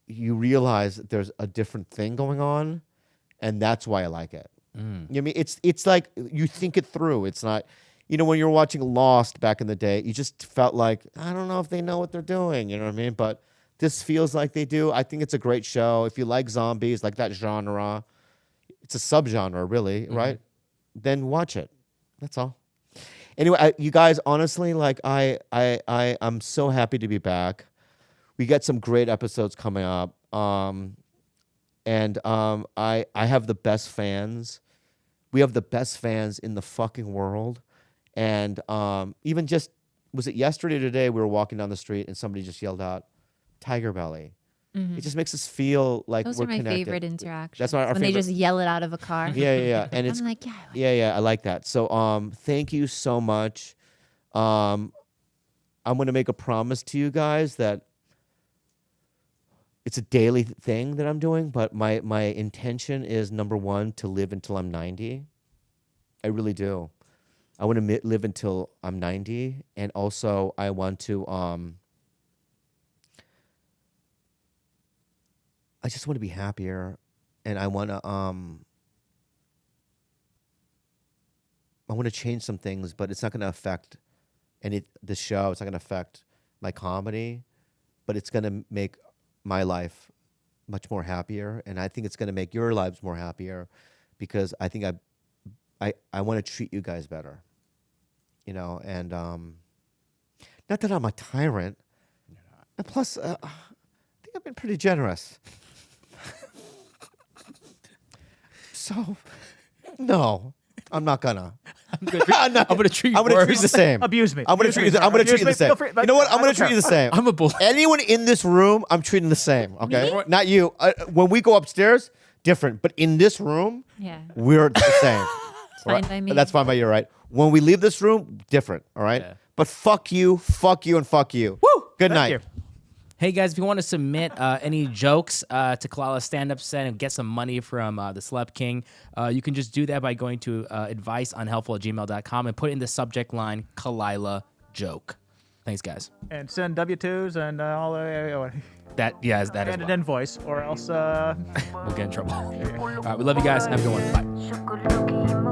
you realize that there's a different thing going on, and that's why I like it. You know what I mean? It's like you think it through. It's not, when you're watching Lost back in the day, you just felt like, I don't know if they know what they're doing. You know what I mean? But this feels like they do. I think it's a great show. If you like zombies, like that genre, it's a subgenre, really, right? Then watch it. That's all. Anyway, you guys, honestly, like I'm so happy to be back. We got some great episodes coming up, and I have the best fans. We have the best fans in the fucking world, and even just was it yesterday or today we were walking down the street and somebody just yelled out, "TigerBelly." It just makes us feel like Those we're are my connected. favorite interactions. That's our when they favorite. just yell it out of a car. Yeah, and it's I'm like, yeah. yeah, I like that. So thank you so much. I'm gonna make a promise to you guys that it's a daily thing that I'm doing, but my intention is, number 1, to live until I'm 90. I really do. I want to live until I'm 90, and also I want to I just want to be happier, and I want to change some things, but it's not going to affect the show. It's not going to affect my comedy, but it's going to make my life much more happier, and I think it's going to make your lives more happier, because I think I want to treat you guys better, and not that I'm a tyrant, and plus I think I've been pretty generous. So, no, I'm not gonna. I'm gonna treat you I'm gonna treat you worse. the same. Abuse me. I'm gonna treat you. I'm gonna treat you the same. Feel free, You know what? I'm I gonna don't treat you the care. same. I'm a bull. Anyone in this room, I'm treating the same. Okay, not you. When we go upstairs, different. But in this room, Yeah. we're the same. It's fine by me. That's fine by you, right? When we leave this room, different. All right. Yeah. But fuck you, and fuck you. Woo. Good night. Thank you. Hey guys, if you want to submit any jokes to Khalyla's stand-up set and get some money from the Celeb King, you can just do that by going to adviceunhelpful@gmail.com and put in the subject line Khalyla joke. Thanks, guys. And send W-2s and all That is and an invoice, or else we'll get in trouble. All right, we love you guys. Have a good one. Bye.